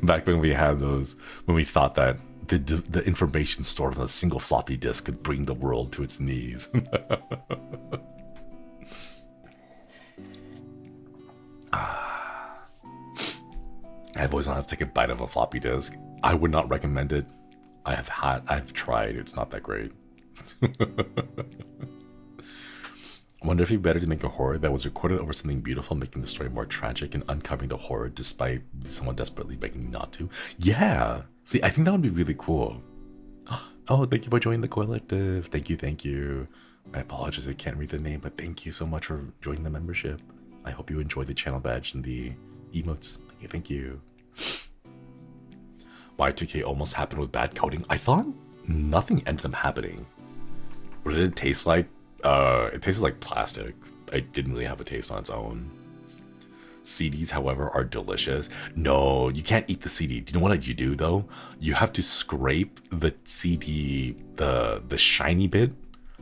Speaker 1: back when we had those, when we thought that the information stored on a single floppy disk could bring the world to its knees. I've always wanted to take a bite of a floppy disk. I would not recommend it. I've tried. It's not that great. I wonder if it'd be better to make a horror that was recorded over something beautiful, making the story more tragic and uncovering the horror despite someone desperately begging not to. Yeah. See, I think that would be really cool. Oh, thank you for joining the collective. Thank you. I apologize, I can't read the name, but thank you so much for joining the membership. I hope you enjoy the channel badge and the emotes. Thank you. Y2K almost happened with bad coding. I thought nothing ended up happening. What did it taste like? It tasted like plastic. It didn't really have a taste on its own. CDs, however, are delicious. No, you can't eat the CD. Do you know what you do though? You have to scrape the CD, the shiny bit,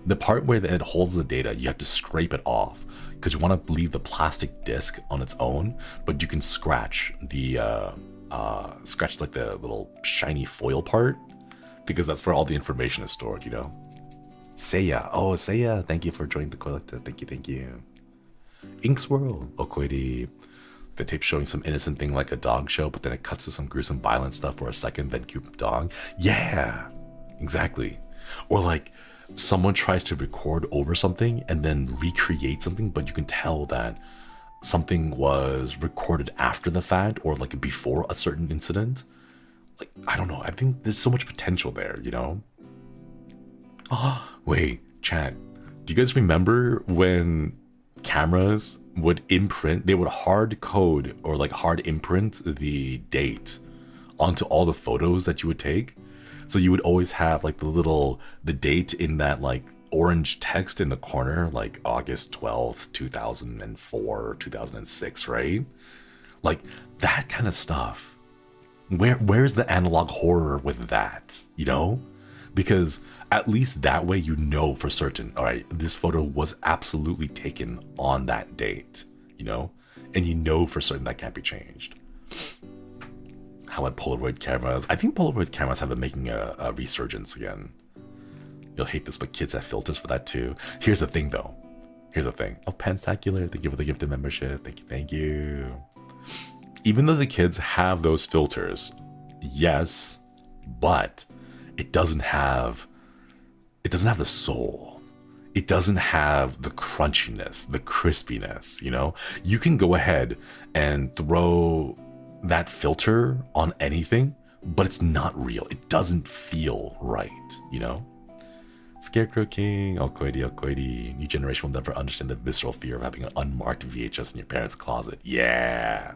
Speaker 1: the part where it holds the data. You have to scrape it off because you want to leave the plastic disc on its own, but you can scratch the like the little shiny foil part, because that's where all the information is stored, you know? Seiya, thank you for joining the collective. Thank you. Ink's World, Okoiri. The tape showing some innocent thing like a dog show, but then it cuts to some gruesome violent stuff for a second, then cute dog. Yeah, exactly. Or like someone tries to record over something and then recreate something, but you can tell that something was recorded after the fact or like before a certain incident. Like, I don't know. I think there's so much potential there, you know? Oh, wait, chat. Do you guys remember when cameras would imprint, they would hard code or like hard imprint the date onto all the photos that you would take? So you would always have like the date in that like orange text in the corner, like August 12th, 2004, 2006, right? Like that kind of stuff. Where's the analog horror with that, you know? Because at least that way you know for certain, all right, this photo was absolutely taken on that date, you know? And you know for certain that can't be changed. How about Polaroid cameras? I think Polaroid cameras have been making a resurgence again. You'll hate this, but kids have filters for that too. Here's the thing though. Here's the thing. Oh, Panstacular, thank you for the gift of membership. Thank you, thank you. Even though the kids have those filters, yes, but it doesn't have the soul. It doesn't have the crunchiness, the crispiness, you know? You can go ahead and throw that filter on anything, but it's not real. It doesn't feel right, you know? Scarecrow King, Okoidi. New generation will never understand the visceral fear of having an unmarked VHS in your parents' closet. Yeah.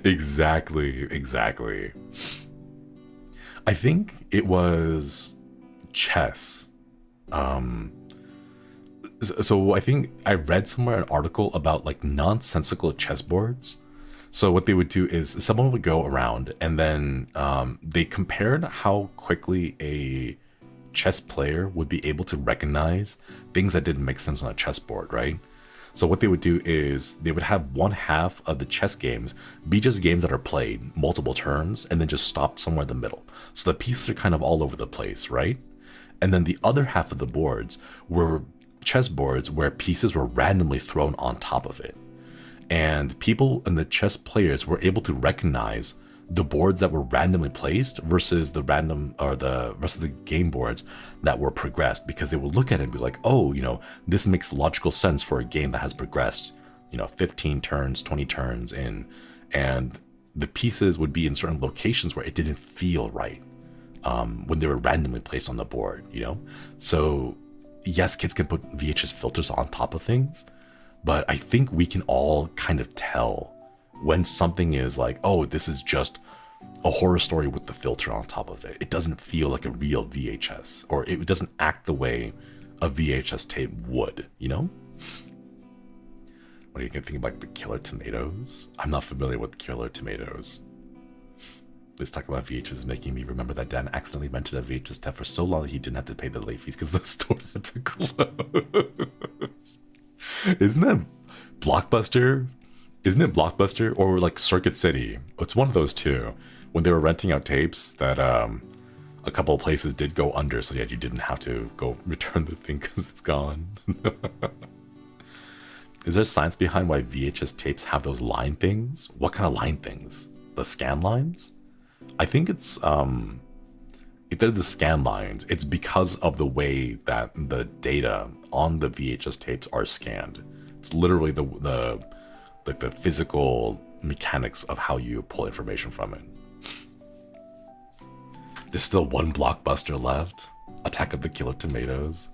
Speaker 1: Exactly. I think it was chess. So I think I read somewhere an article about like nonsensical chessboards. So what they would do is someone would go around and then they compared how quickly a chess player would be able to recognize things that didn't make sense on a chessboard, right? So what they would do is they would have one half of the chess games be just games that are played multiple turns and then just stopped somewhere in the middle. So the pieces are kind of all over the place, right? And then the other half of the boards were chess boards where pieces were randomly thrown on top of it. And people and the chess players were able to recognize the boards that were randomly placed versus the rest of the game boards that were progressed, because they would look at it and be like, oh, you know, this makes logical sense for a game that has progressed, you know, 15 turns, 20 turns in, and the pieces would be in certain locations where it didn't feel right when they were randomly placed on the board, you know? So yes, kids can put VHS filters on top of things, but I think we can all kind of tell when something is like, oh, this is just a horror story with the filter on top of it. It doesn't feel like a real VHS, or it doesn't act the way a VHS tape would, you know? What do you think about the Killer Tomatoes? I'm not familiar with Killer Tomatoes. Let's talk about VHS making me remember that Dan accidentally rented a VHS tape for so long that he didn't have to pay the late fees because the store had to close. Isn't that Blockbuster? Isn't it Blockbuster or like Circuit City? It's one of those two. When they were renting out tapes that a couple of places did go under, so yeah, you didn't have to go return the thing because it's gone. Is there science behind why VHS tapes have those line things? What kind of line things? The scan lines? I think it's if they're the scan lines, it's because of the way that the data on the VHS tapes are scanned. It's literally the physical mechanics of how you pull information from it. There's still one Blockbuster left. Attack of the Killer Tomatoes.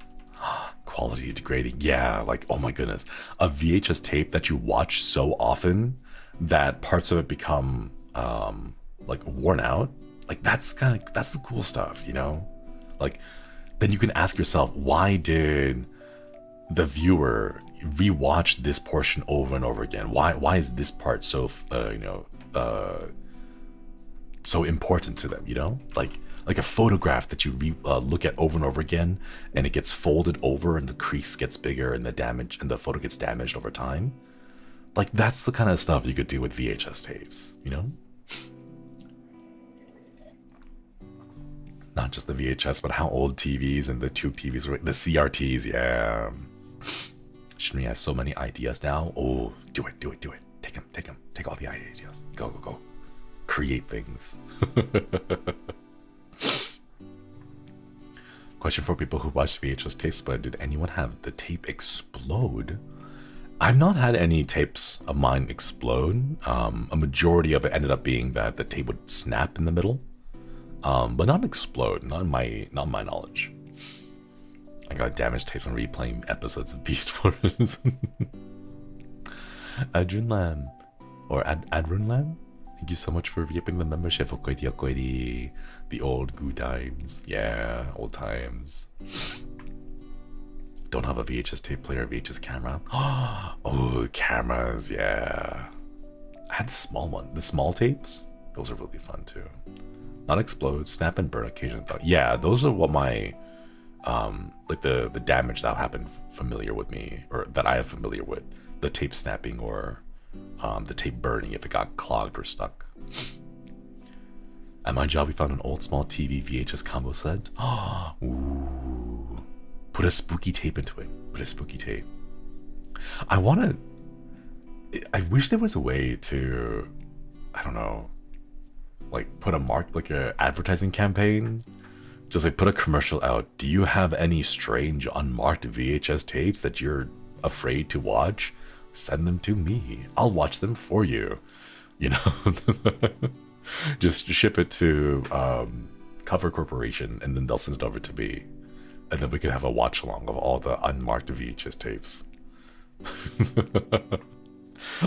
Speaker 1: Quality degrading. Yeah, like, oh my goodness. A VHS tape that you watch so often that parts of it become like worn out. Like that's the cool stuff, you know? Like then you can ask yourself, why did the viewer rewatch this portion over and over again? Why is this part so so important to them, you know? Like a photograph that you look at over and over again, and it gets folded over and the crease gets bigger and the photo gets damaged over time. Like that's the kind of stuff you could do with VHS tapes, you know? Not just the VHS, but how old TVs and the tube TVs were, the CRTs, yeah. Shinri has so many ideas now. Oh, do it. Take them. Take all the ideas. Go. Create things. Question for people who watch VHS tapes, but did anyone have the tape explode? I've not had any tapes of mine explode. A majority of it ended up being that the tape would snap in the middle. But not explode, not in my knowledge. I got damaged taste when replaying episodes of Beast Wars. Adrun Lam. Or Adrun Lam? Thank you so much for ripping the membership. The old good times. Yeah, old times. Don't have a VHS tape player, VHS camera. Oh, cameras, yeah. I had the small one. The small tapes? Those are really fun too. Not explode, snap and burn occasionally. Yeah, those are what my like the damage that happened familiar with me, or that I am familiar with. The tape snapping or the tape burning if it got clogged or stuck. At my job, we found an old small TV VHS combo set. Ooh. Put a spooky tape into it. Put a spooky tape. I wish there was a way to, I don't know, like put a mark, like a advertising campaign. Just like put a commercial out. Do you have any strange unmarked VHS tapes that you're afraid to watch? Send them to me. I'll watch them for you. You know, just ship it to Cover Corporation, and then they'll send it over to me, and then we can have a watch along of all the unmarked VHS tapes.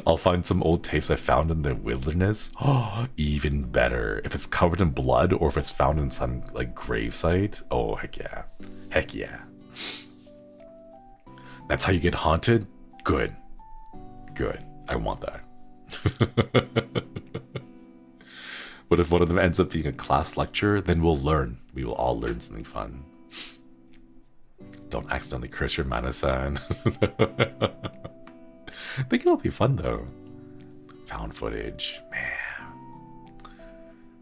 Speaker 1: I'll find some old tapes I found in the wilderness. Oh, even better. If it's covered in blood or if it's found in some like grave site. Oh, heck yeah. Heck yeah. That's how you get haunted? Good. Good. I want that. But if one of them ends up being a class lecture, then we'll learn. We will all learn something fun. Don't accidentally curse your Mana-san. I think it'll be fun though. Found footage, man.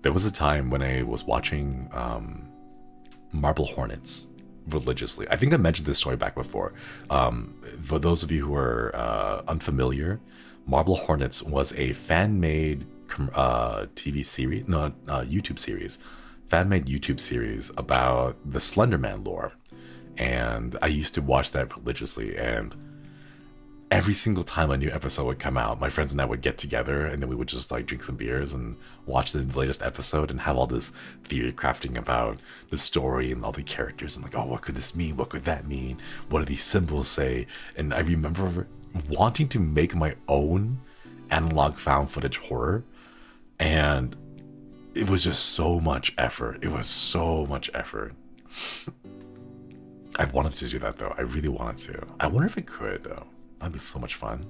Speaker 1: There was a time when I was watching Marble Hornets religiously. I think I mentioned this story back before. For those of you who are unfamiliar, Marble Hornets was a fan-made TV series, no, YouTube series, fan-made YouTube series about the Slender Man lore. And I used to watch that religiously, and every single time a new episode would come out, my friends and I would get together, and then we would just like drink some beers and watch the latest episode and have all this theory crafting about the story and all the characters and like, oh, what could this mean? What could that mean? What do these symbols say? And I remember wanting to make my own analog found footage horror, and it was just so much effort. It was so much effort. I wanted to do that though. I really wanted to. I wonder if it could though. That'd be so much fun.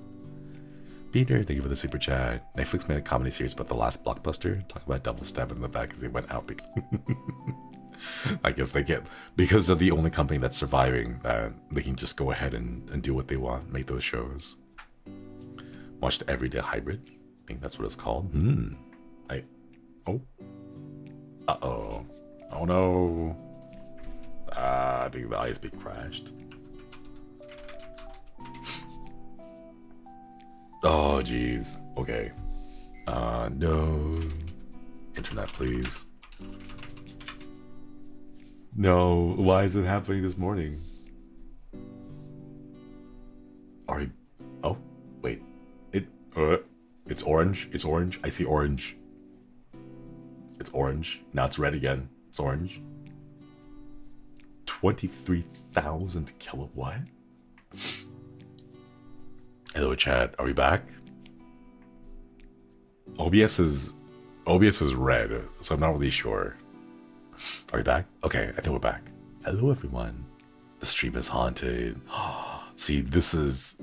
Speaker 1: Peter, thank you for the super chat. Netflix made a comedy series about the last blockbuster. Talk about double stab in the back because they went out. I guess they get, because they're the only company that's surviving, that they can just go ahead and do what they want, make those shows. Watched Everyday Hybrid. I think that's what it's called. Uh-oh. Oh no. I think the ISP crashed. Oh, jeez. Okay. No. Internet, please. No. Why is it happening this morning? Are you... Oh, wait. It's orange. It's orange. I see orange. It's orange. Now it's red again. It's orange. 23,000 kilowatt? Hello chat, are we back? OBS is red, so I'm not really sure. Are we back? Okay, I think we're back. Hello everyone. The stream is haunted. See, this is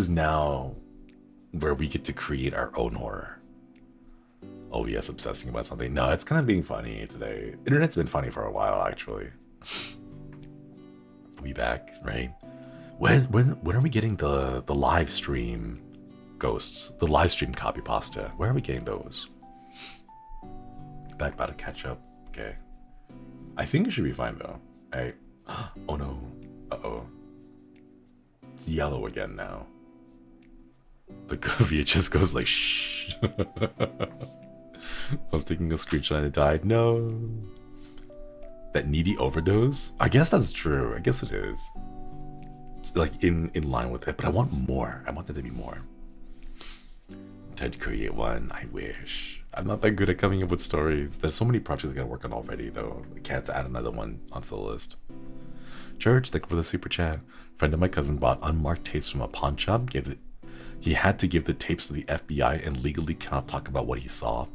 Speaker 1: now where we get to create our own horror. OBS obsessing about something. No, it's kind of being funny today. Internet's been funny for a while actually. We back, right? When are we getting the live stream ghosts? The live stream copy pasta? Where are we getting those? Back about to catch up. Okay. I think it should be fine though. Oh no. Uh-oh. It's yellow again now. The VHS goes like shh. I was taking a screenshot and it died. No. That needy overdose? I guess that's true. I guess it is. It's like in line with it, but I want more. I want there to be more. Time to create one. I wish. I'm not that good at coming up with stories. There's so many projects I gotta work on already though. I can't add another one onto the list. Church, thank you for the super chat. Friend of my cousin bought unmarked tapes from a pawn shop. He had to give the tapes to the FBI and legally cannot talk about what he saw.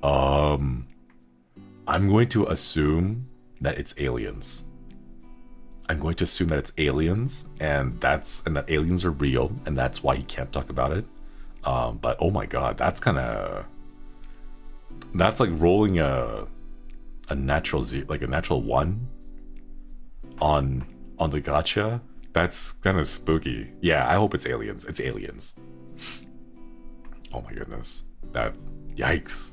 Speaker 1: I'm going to assume that it's aliens. I'm going to assume that it's aliens, and that aliens are real, and that's why he can't talk about it. But oh my god, that's like rolling a natural zero, like a natural one on the gacha. That's kind of spooky. Yeah, I hope it's aliens. It's aliens. Oh my goodness. Yikes.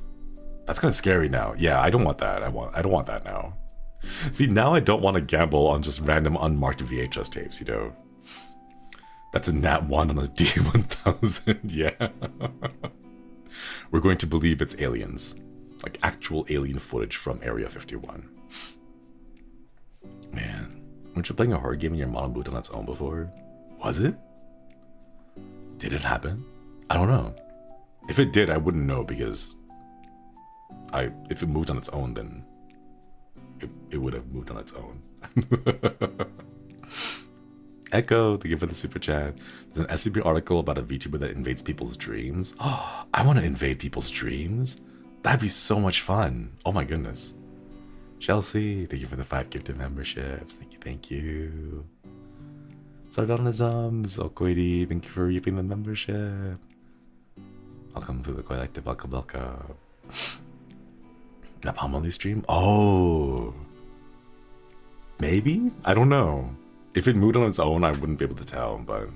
Speaker 1: That's kind of scary now. Yeah, I don't want that. I don't want that now. See, now I don't want to gamble on just random unmarked VHS tapes, you know. That's a nat 1 on a D1000. Yeah. We're going to believe it's aliens. Like actual alien footage from Area 51. Man. Weren't you playing a horror game in your mom moved on its own before? Was it? Did it happen? I don't know. If it did, I wouldn't know because if it moved on its own, then it would have moved on its own. Echo, thank you for the super chat. There's an SCP article about a VTuber that invades people's dreams. Oh, I want to invade people's dreams. That'd be so much fun. Oh my goodness. Chelsea, thank you for the 5 gifted memberships. Thank you. Sardonisms, Okoidi, thank you for reaping the membership. Welcome to the collective, welcome. Napalm stream? Oh. Maybe? I don't know. If it moved on its own, I wouldn't be able to tell, but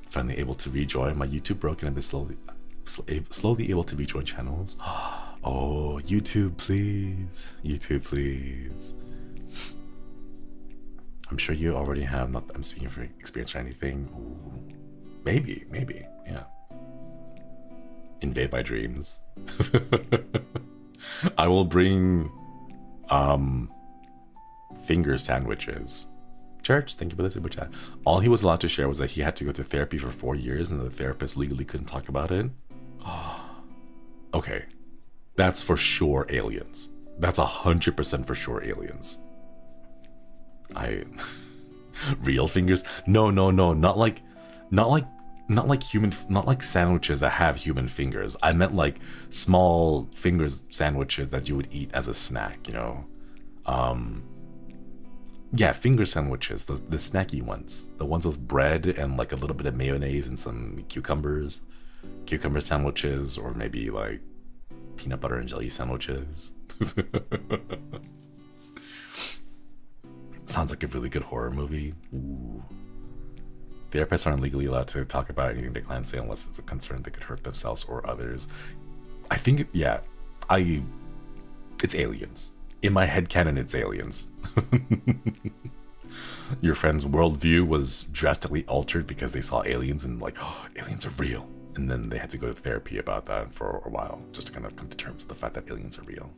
Speaker 1: finally able to rejoin. My YouTube broke and I've been slowly able to rejoin channels. Oh, YouTube, please. YouTube, please. I'm sure you already have, not that I'm speaking for experience or anything. Ooh. Maybe, yeah. Invade my dreams. I will bring finger sandwiches. Church, thank you for the super chat. All he was allowed to share was that he had to go to therapy for 4 years and the therapist legally couldn't talk about it. Okay. That's for sure aliens. That's 100% for sure aliens. Real fingers? No, not like human, not like sandwiches that have human fingers. I meant like small fingers sandwiches that you would eat as a snack, you know. Yeah, finger sandwiches, the snacky ones, the ones with bread and like a little bit of mayonnaise and some cucumber sandwiches, or maybe like peanut butter and jelly sandwiches. Sounds like a really good horror movie. Ooh. Therapists aren't legally allowed to talk about anything they can't say unless it's a concern they could hurt themselves or others. I think, yeah, it's aliens. In my headcanon, it's aliens. Your friend's worldview was drastically altered because they saw aliens and like, oh, aliens are real. And then they had to go to therapy about that for a while, just to kind of come to terms with the fact that aliens are real.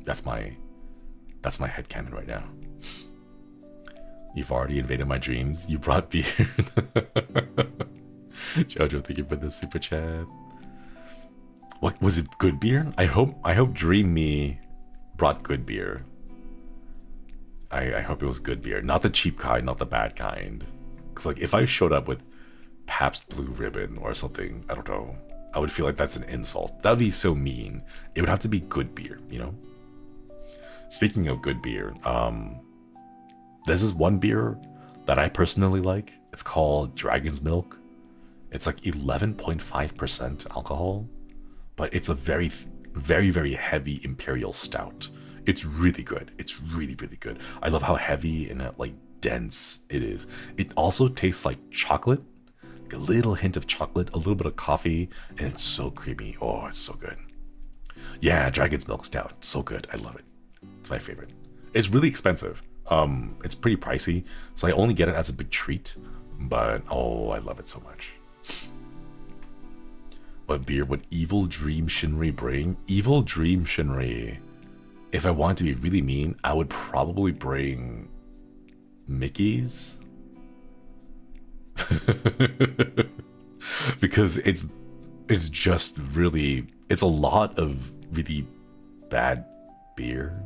Speaker 1: That's my headcanon right now. You've already invaded my dreams. You brought beer. Jojo, thank you for the super chat. What was it? Good beer? I hope Dream Me brought good beer. I hope it was good beer, not the cheap kind, not the bad kind. Because like if I showed up with Pabst Blue Ribbon or something, I don't know, I would feel like that's an insult. That would be so mean. It would have to be good beer, you know. Speaking of good beer, this is one beer that I personally like. It's called Dragon's Milk. It's like 11.5% alcohol, but it's a very, very, very heavy imperial stout. It's really good. It's really, really good. I love how heavy and like dense it is. It also tastes like chocolate, like a little hint of chocolate, a little bit of coffee, and it's so creamy. Oh, it's so good. Yeah, Dragon's Milk Stout. So good. I love it. It's my favorite. It's really expensive. It's pretty pricey, so I only get it as a big treat, but oh, I love it so much. What beer would Evil Dream Shinri bring? Evil Dream Shinri. If I wanted to be really mean, I would probably bring Mickey's. Because it's just really, it's a lot of really bad beer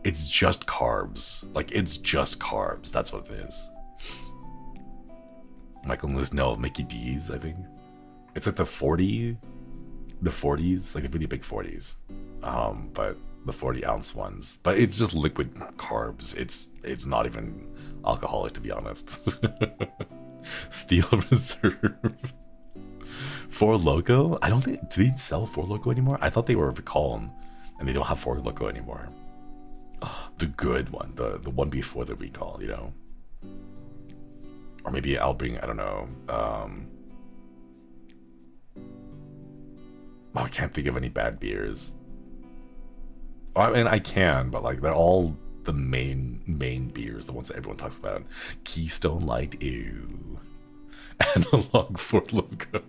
Speaker 1: It's just carbs. Like, it's just carbs. That's what it is. Michael Lewis, no, Mickey D's, I think. It's like the 40s, like the really big 40s. But the 40-ounce ones. But it's just liquid carbs. It's not even alcoholic, to be honest. Steel Reserve. Four Loko? I don't think, do they sell Four Loko anymore? I thought they were recalled and they don't have Four Loko anymore. The good one, the one before the recall, you know? Or maybe I'll bring, I don't know. I can't think of any bad beers. I mean, I can, but like they're all the main beers, the ones that everyone talks about. Keystone Light, ew. Analog for Loco.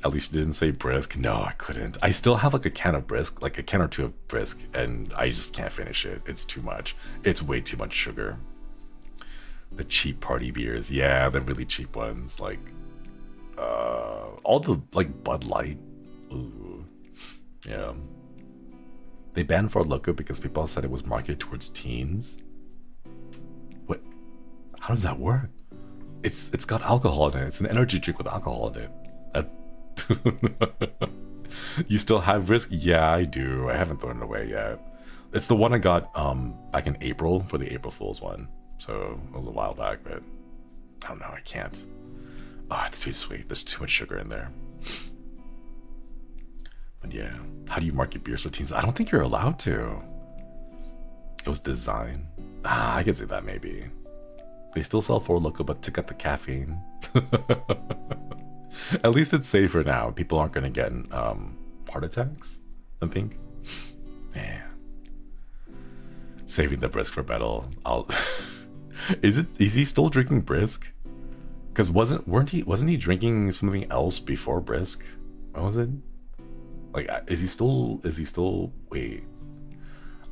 Speaker 1: At least you didn't say Brisk. No, I couldn't. I still have like a can of Brisk, like a can or two of Brisk, and I just can't finish it. It's too much. It's way too much sugar. The cheap party beers, yeah, the really cheap ones, like all the like Bud Light. Ooh. Yeah. They banned Four Loko because people said it was marketed towards teens. What? How does that work? It's got alcohol in it. It's an energy drink with alcohol in it. You still have Risk? Yeah, I do. I haven't thrown it away yet. It's the one I got back in April for the April Fool's one. So it was a while back, but I don't know. I can't. Oh, it's too sweet. There's too much sugar in there. But yeah, how do you market beers for teens? I don't think you're allowed to. It was designed. I could see that maybe. They still sell Four Loko, but took out the caffeine. At least it's safer now. People aren't gonna get heart attacks, I think. Man, saving the Brisk for battle. Is he still drinking Brisk? Because wasn't he drinking something else before Brisk? What was it? Like, is he still, wait.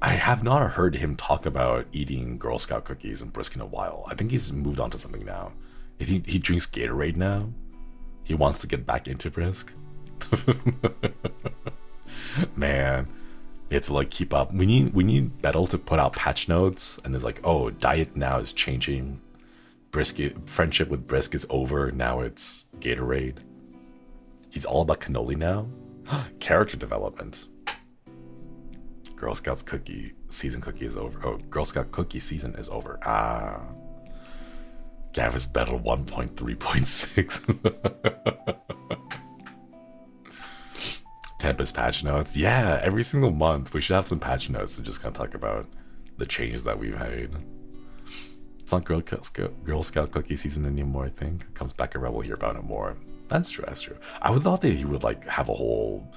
Speaker 1: I have not heard him talk about eating Girl Scout cookies and Brisk in a while. I think he's moved on to something now. He drinks Gatorade now. He wants to get back into Brisk. Man, it's to like keep up. We need Battle to put out patch notes and it's like, oh, diet now is changing. Friendship with Brisk is over. Now it's Gatorade. He's all about cannoli now. Character development. Girl Scouts cookie season is over. Oh, Girl Scout cookie season is over. Gavis Battle 1.3.6. Tempest patch notes. Yeah, every single month we should have some patch notes to just kind of talk about the changes that we've made. It's not Girl Scout cookie season anymore, I think. It comes back around, we'll hear about it more. That's true, that's true. I would thought that he would like have a whole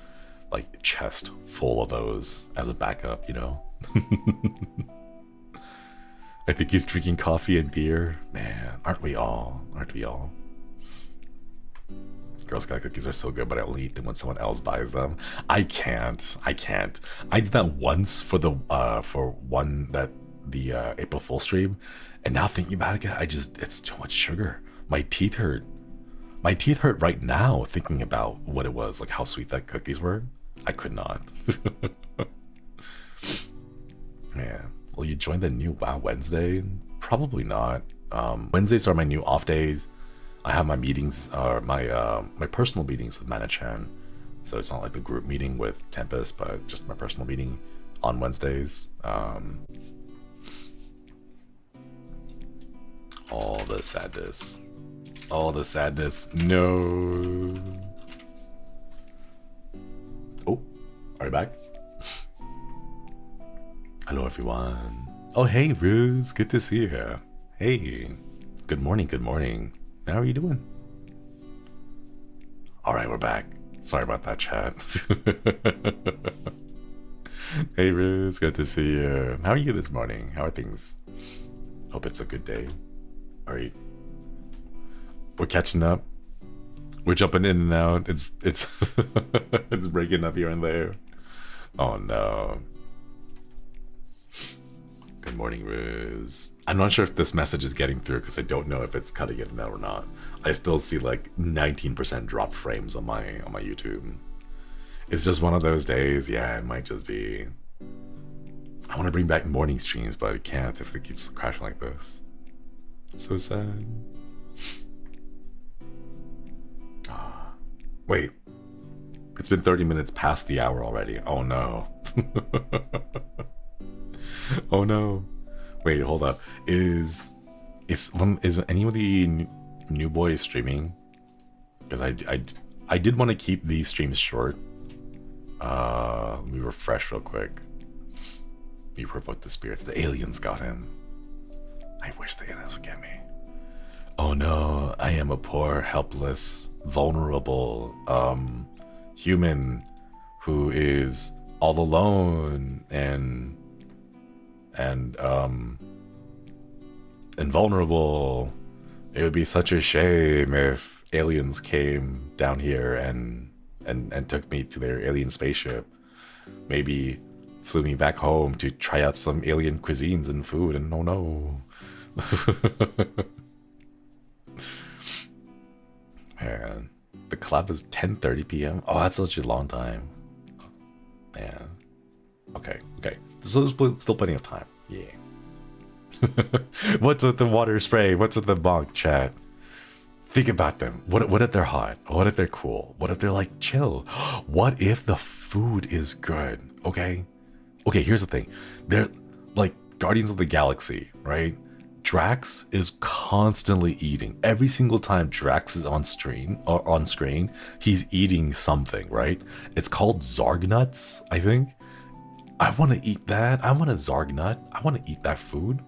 Speaker 1: like chest full of those as a backup, you know? I think he's drinking coffee and beer. Man, aren't we all? Aren't we all? Girl Scout cookies are so good, but I only eat them when someone else buys them. I can't. I did that once for the April Fool stream, and now thinking about it, it's too much sugar. My teeth hurt. My teeth hurt right now thinking about what it was, like how sweet that cookies were. I could not. Man, will you join the new WoW Wednesday? Probably not. Wednesdays are my new off days. I have my meetings, my personal meetings with Mana-chan. So it's not like the group meeting with Tempest, but just my personal meeting on Wednesdays. All the sadness. All the sadness. No. Oh, are you back? Hello, everyone. Oh, hey, Ruse. Good to see you here. Hey. Good morning, good morning. How are you doing? All right, we're back. Sorry about that, chat. Hey, Ruse. Good to see you. How are you this morning? How are things? Hope it's a good day. All right. We're catching up. We're jumping in and out. It's it's breaking up here and there. Oh no. Good morning, Riz. I'm not sure if this message is getting through because I don't know if it's cutting it out or not. I still see like 19% dropped frames on my YouTube. It's just one of those days. Yeah, it might just be. I want to bring back morning streams, but I can't if it keeps crashing like this. So sad. Wait. It's been 30 minutes past the hour already. Oh no. Oh no. Wait, hold up. Is any of the new boys streaming? Because I did want to keep these streams short. Let me refresh real quick. We provoked the spirits. The aliens got him. I wish the aliens would get me. Oh no, I am a poor, helpless, vulnerable human who is all alone and vulnerable. It would be such a shame if aliens came down here and took me to their alien spaceship. Maybe flew me back home to try out some alien cuisines and food, and oh no. Man, the club is 10:30 p.m. Oh, that's such a long time. Man. Okay. So there's still plenty of time. Yeah. What's with the water spray? What's with the bog chat? Think about them. What if they're hot? What if they're cool? What if they're like chill? What if the food is good? Okay, here's the thing. They're like Guardians of the Galaxy, right? Drax is constantly eating. Every single time Drax is on screen, he's eating something, right? It's called Zarg nuts, I think. I want to eat that. I want a Zarg nut. I want to eat that food.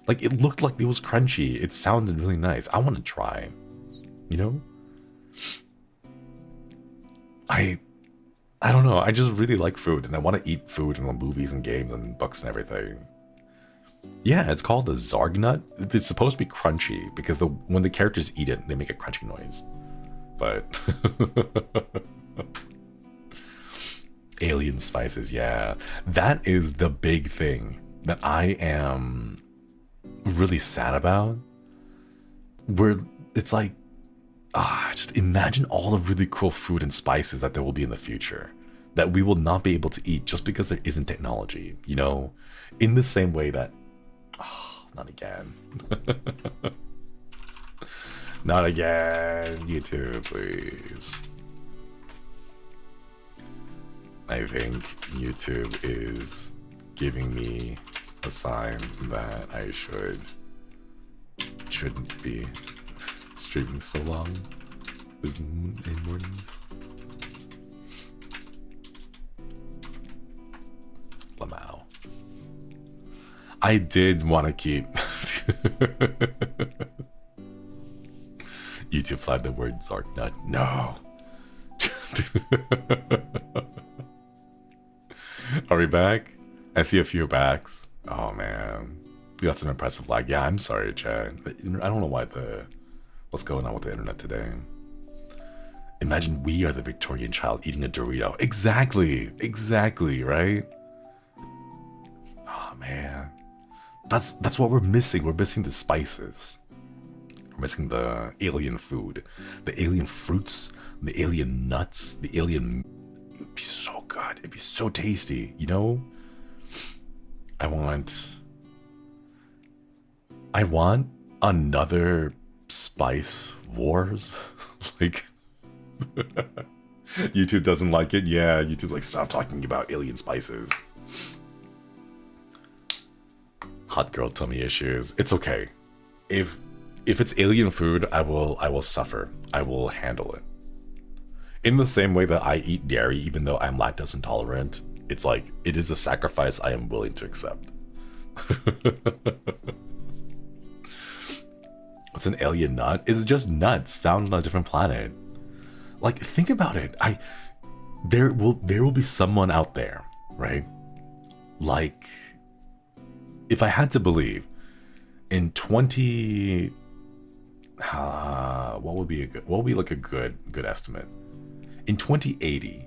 Speaker 1: Like, it looked like it was crunchy. It sounded really nice. I want to try. You know? I don't know. I just really like food, and I want to eat food in the movies and games and books and everything. Yeah, it's called a Zarg nut. It's supposed to be crunchy because when the characters eat it, they make a crunchy noise. But alien spices, yeah. That is the big thing that I am really sad about. Where it's like, just imagine all the really cool food and spices that there will be in the future that we will not be able to eat just because there isn't technology, you know? In the same way that, not again. Not again, YouTube, please. I think YouTube is giving me a sign that I shouldn't be streaming so long in mornings. Lamau. I did want to keep YouTube flagged the word Zarg nut. No. Are we back? I see a few backs. Oh man, that's an impressive lag. Yeah, I'm sorry, Chad. I don't know what's going on with the internet today. Imagine we are the Victorian child eating a Dorito. Exactly, right? Oh man, that's what we're missing. We're missing the spices. We're missing the alien food, the alien fruits, the alien nuts, the alien. It'd be so good. It'd be so tasty, you know? I want another spice wars. Like, YouTube doesn't like it. Yeah, YouTube like, stop talking about alien spices. Hot girl tummy issues. It's okay. If it's alien food, I will suffer. I will handle it. In the same way that I eat dairy, even though I'm lactose intolerant, it's like, it is a sacrifice I am willing to accept. What's an alien nut? It's just nuts found on a different planet. Like, think about it. There will be someone out there, right? Like, if I had to believe, in 20, what would be like a good estimate? In 2080,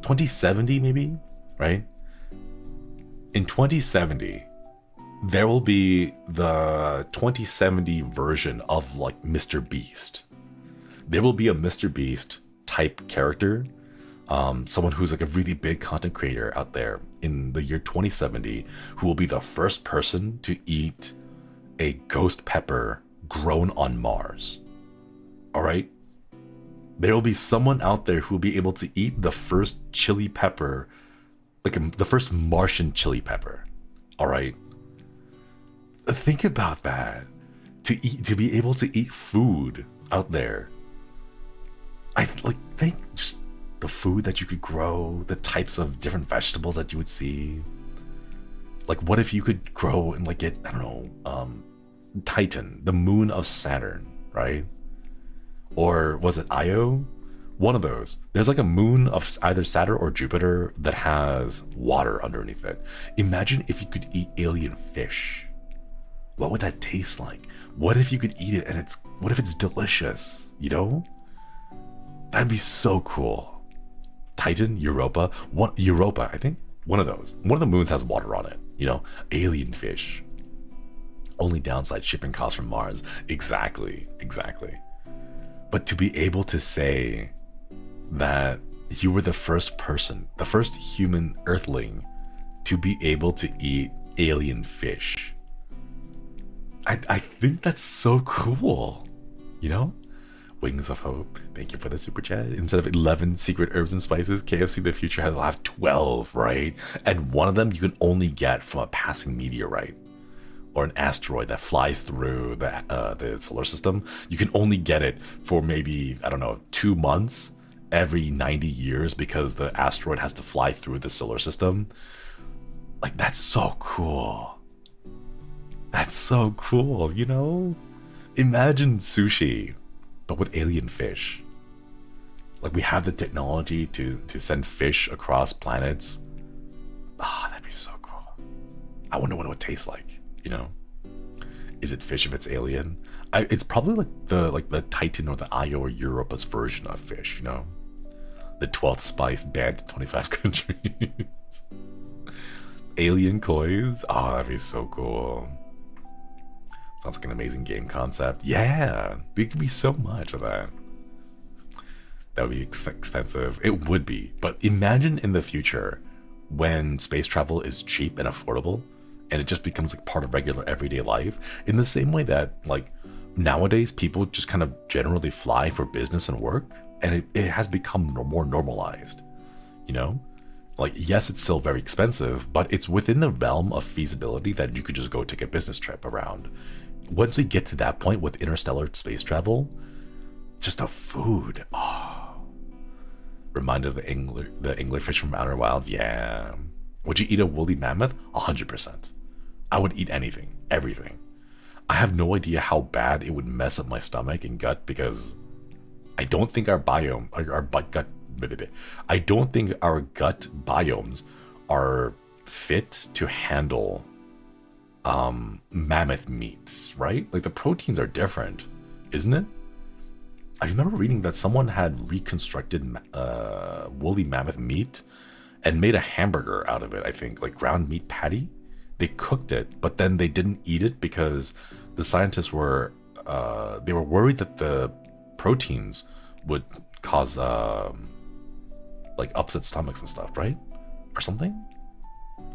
Speaker 1: 2070 maybe, right? In 2070, there will be the 2070 version of like Mr. Beast. There will be a Mr. Beast type character someone who's like a really big content creator out there in the year 2070 who will be the first person to eat a ghost pepper grown on Mars. All right? There will be someone out there who will be able to eat the first chili pepper, like the first Martian chili pepper. All right? Think about that. To be able to eat food out there. I like think just the food that you could grow, the types of different vegetables that you would see. Like, what if you could grow and like get, I don't know, Titan, the moon of Saturn, right? Or was it Io? One of those. There's like a moon of either Saturn or Jupiter that has water underneath it. Imagine if you could eat alien fish. What would that taste like? What if you could eat it and what if it's delicious, you know? That'd be so cool. Titan, Europa, I think one of those. One of the moons has water on it, you know? Alien fish. Only downside, shipping costs from Mars. Exactly. But to be able to say that you were the first person, the first human earthling to be able to eat alien fish. I think that's so cool, you know? Wings of Hope, thank you for the super chat. Instead of 11 secret herbs and spices, KFC the future will have 12, right? And one of them you can only get from a passing meteorite or an asteroid that flies through the solar system. You can only get it for maybe, I don't know, 2 months every 90 years because the asteroid has to fly through the solar system. Like, that's so cool. That's so cool, you know? Imagine sushi, but with alien fish. Like, we have the technology to send fish across planets. That'd be so cool. I wonder what it would taste like, you know? Is it fish if it's alien? It's probably like the Titan or the Io or Europa's version of fish, you know? The 12th spice banned in 25 countries. Alien kois? That'd be so cool. Sounds like an amazing game concept. Yeah, it could be so much of that. That would be expensive. It would be. But imagine in the future when space travel is cheap and affordable and it just becomes like part of regular everyday life, in the same way that like nowadays people just kind of generally fly for business and work, and it has become more normalized, you know? Like, yes, it's still very expensive, but it's within the realm of feasibility that you could just go take a business trip around. Once we get to that point with interstellar space travel, just the food, reminded of the anglerfish from Outer Wilds. Yeah. Would you eat a woolly mammoth? 100%. I would eat anything, everything. I have no idea how bad it would mess up my stomach and gut, because I don't think I don't think our gut biomes are fit to handle mammoth meat, right? Like, the proteins are different, isn't it? I remember reading that someone had reconstructed woolly mammoth meat and made a hamburger out of it, I think, like ground meat patty. They cooked it, but then they didn't eat it because the scientists were they were worried that the proteins would cause like upset stomachs and stuff, right? Or something?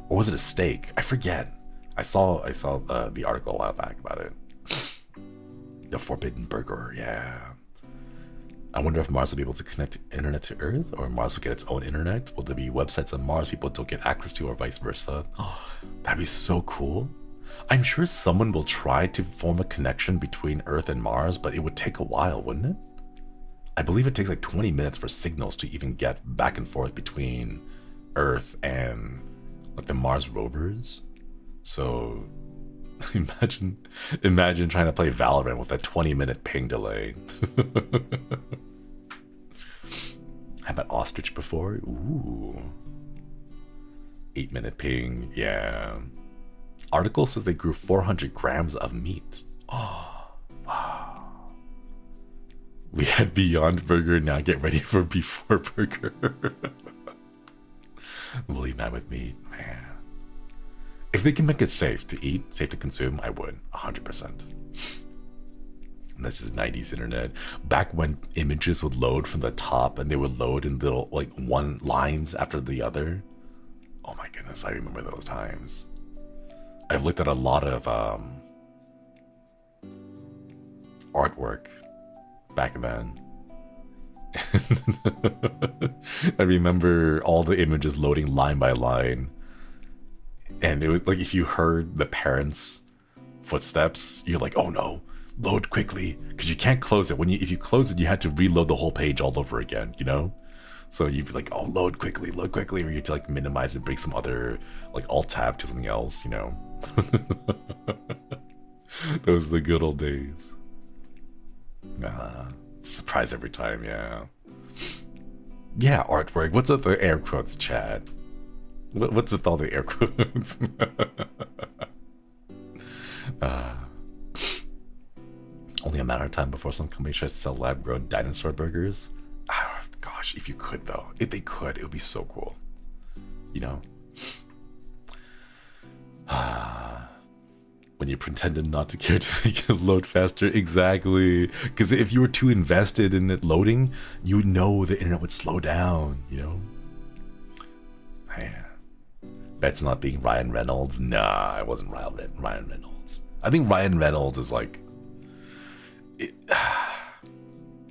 Speaker 1: Or was it a steak? I forget. I saw the article a while back about it. The Forbidden Burger, yeah. I wonder if Mars will be able to connect internet to Earth, or Mars will get its own internet. Will there be websites on Mars people don't get access to, or vice versa? Oh, that'd be so cool. I'm sure someone will try to form a connection between Earth and Mars, but it would take a while, wouldn't it? I believe it takes like 20 minutes for signals to even get back and forth between Earth and like the Mars rovers. So imagine trying to play Valorant with a 20-minute ping delay. How about ostrich before? Ooh. 8-minute ping, yeah. Article says they grew 400 grams of meat. Oh, wow. We had Beyond Burger, now get ready for Before Burger. Woolly mammoth meat, man. If they can make it safe to eat, safe to consume, I would, 100%. That's just 90s internet. Back when images would load from the top and they would load in little like one lines after the other. Oh my goodness, I remember those times. I've looked at a lot of artwork back then. I remember all the images loading line by line. And it was like if you heard the parents' footsteps, you're like, oh no, load quickly, because you can't close it. If you close it, you had to reload the whole page all over again, you know? So you'd be like, oh, load quickly, or you had to like minimize it, bring some other like alt tab to something else, you know? Those are the good old days. Surprise every time, yeah. Yeah, artwork. What's up the air quotes, Chad? What's with all the air quotes? Only a matter of time before some company tries to sell lab-grown dinosaur burgers. Oh, gosh, if you could though. If they could, it would be so cool. You know? When you pretended not to care to make it load faster. Exactly. Because if you were too invested in it loading, you would know the internet would slow down, you know? Man. Bet's not being Ryan Reynolds. Nah, it wasn't Ryan Reynolds. I think Ryan Reynolds is like...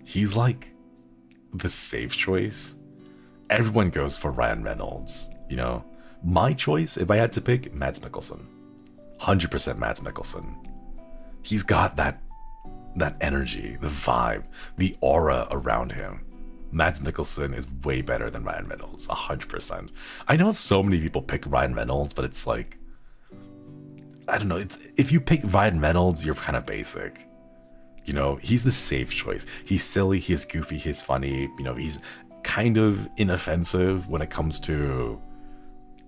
Speaker 1: he's like the safe choice. Everyone goes for Ryan Reynolds, you know? My choice, if I had to pick, Mads Mikkelsen. 100% Mads Mikkelsen. He's got that energy, the vibe, the aura around him. Mads Mikkelsen is way better than Ryan Reynolds, 100%. I know so many people pick Ryan Reynolds, but it's like, I don't know. It's if you pick Ryan Reynolds, you're kind of basic. You know, he's the safe choice. He's silly, he's goofy, he's funny. You know, he's kind of inoffensive when it comes to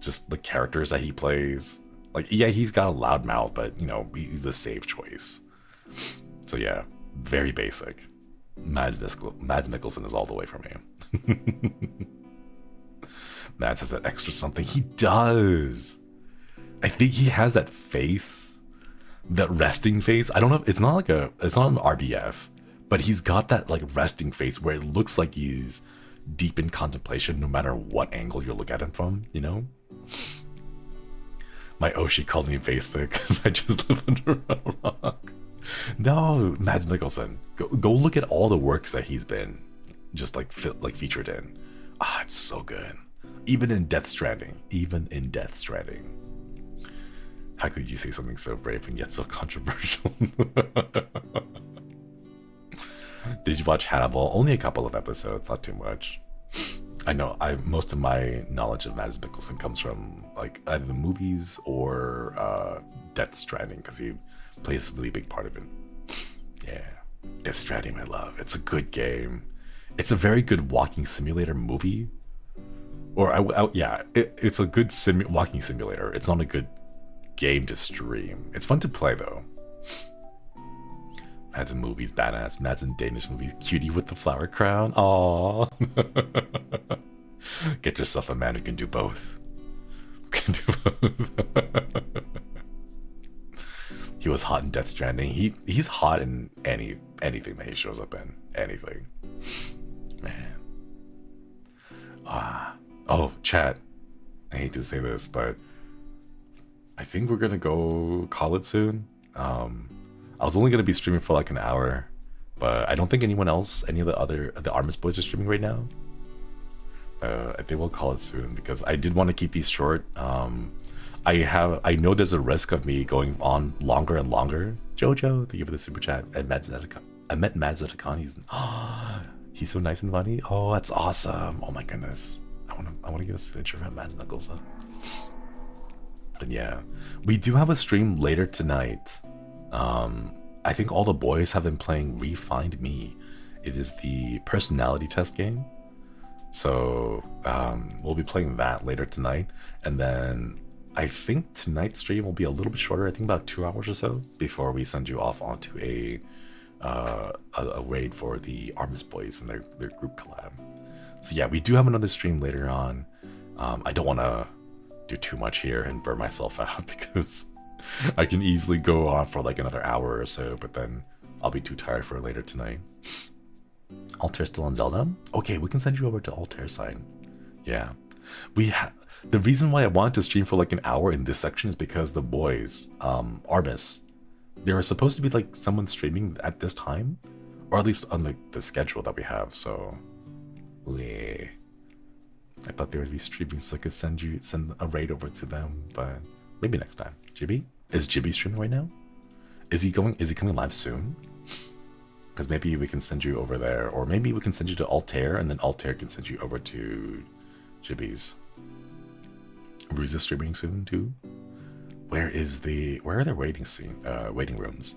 Speaker 1: just the characters that he plays. Like, yeah, he's got a loud mouth, but, you know, he's the safe choice. So, yeah, very basic. Mads Mikkelsen is all the way for me. Mads has that extra something. He does. I think he has that face, that resting face. I don't know. It's not an RBF, but he's got that like resting face where it looks like he's deep in contemplation no matter what angle you look at him from, you know? My Oshi called me basic. I just live under a rock. No, Mads Mikkelsen. Go look at all the works that he's been just like featured in. It's so good. Even in Death Stranding. How could you say something so brave and yet so controversial? Did you watch Hannibal? Only a couple of episodes, not too much. I know most of my knowledge of Mads Mikkelsen comes from like either the movies or Death Stranding, because he plays a really big part of it. Yeah, Death Stranding, I love. It's a good game. It's a very good walking simulator movie. Or it's a good walking simulator. It's not a good game to stream. It's fun to play though. Mads in movies, badass. Mads in Danish movies, cutie with the flower crown. Aww. Get yourself a man who can do both. He was hot in Death Stranding. He's hot in anything that he shows up in. Anything. Man. Oh, chat. I hate to say this, but I think we're gonna go call it soon. I was only gonna be streaming for like an hour, but I don't think anyone else, any of the Armis boys are streaming right now. I think we'll call it soon because I did want to keep these short. I know there's a risk of me going on longer and longer. Jojo, thank you for the super chat. I met Mads Zatsudan. He's so nice and funny. Oh, that's awesome. Oh my goodness. I want to get a signature from Mads Mikkelsen. But yeah, we do have a stream later tonight. I think all the boys have been playing Refind Me. It is the personality test game. So we'll be playing that later tonight. And then I think tonight's stream will be a little bit shorter. I think about 2 hours or so before we send you off onto a raid for the Armis boys and their group collab. So yeah, we do have another stream later on. I don't want to do too much here and burn myself out because I can easily go on for like another hour or so, but then I'll be too tired for later tonight. Altair still on Zelda? Okay, we can send you over to Altair's side. Yeah. The reason why I wanted to stream for like an hour in this section is because the boys, Armis, they were supposed to be like someone streaming at this time, or at least on the schedule that we have. So, I thought they would be streaming so I could send a raid over to them, but maybe next time. Jibby? Is Jibby streaming right now? Is he coming live soon? Because maybe we can send you over there, or maybe we can send you to Altair, and then Altair can send you over to Jibby's. Ruse is streaming soon too. Where are their waiting rooms?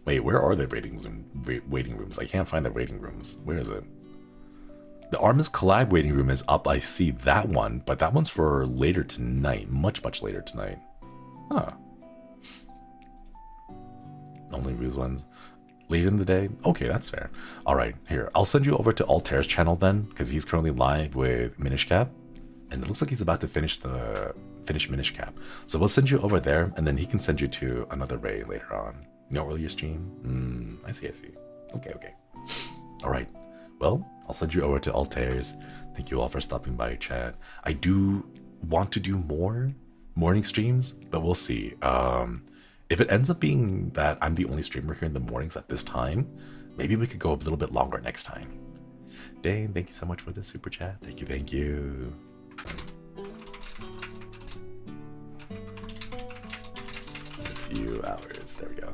Speaker 1: Wait, where are their waiting rooms? I can't find the waiting rooms. Where is it? The Armis collab waiting room is up. I see that one, but that one's for later tonight. Much later tonight. Huh. Only Ruse ones. Late in the day? Okay, that's fair. Alright, here. I'll send you over to Altair's channel then, because he's currently live with Minish Cap. And it looks like he's about to finish Minish Cap. So we'll send you over there, and then he can send you to another raid later on. No earlier stream? I see. Okay. Alright. Well, I'll send you over to Altair's. Thank you all for stopping by, chat. I do want to do more morning streams, but we'll see. If it ends up being that I'm the only streamer here in the mornings at this time, maybe we could go a little bit longer next time. Dane, thank you so much for the super chat. Thank you. A few hours. There we go.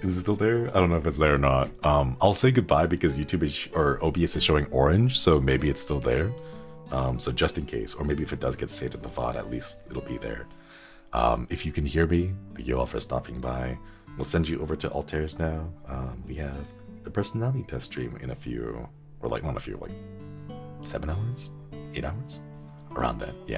Speaker 1: Is it still there? I don't know if it's there or not. I'll say goodbye because YouTube or OBS is showing orange, so maybe it's still there. So just in case, or maybe if it does get saved in the VOD, at least it'll be there. If you can hear me, thank you all for stopping by. We'll send you over to Altair's now. We have the personality test stream in a few, or like not a few, like 7 hours, 8 hours, around that. Yeah.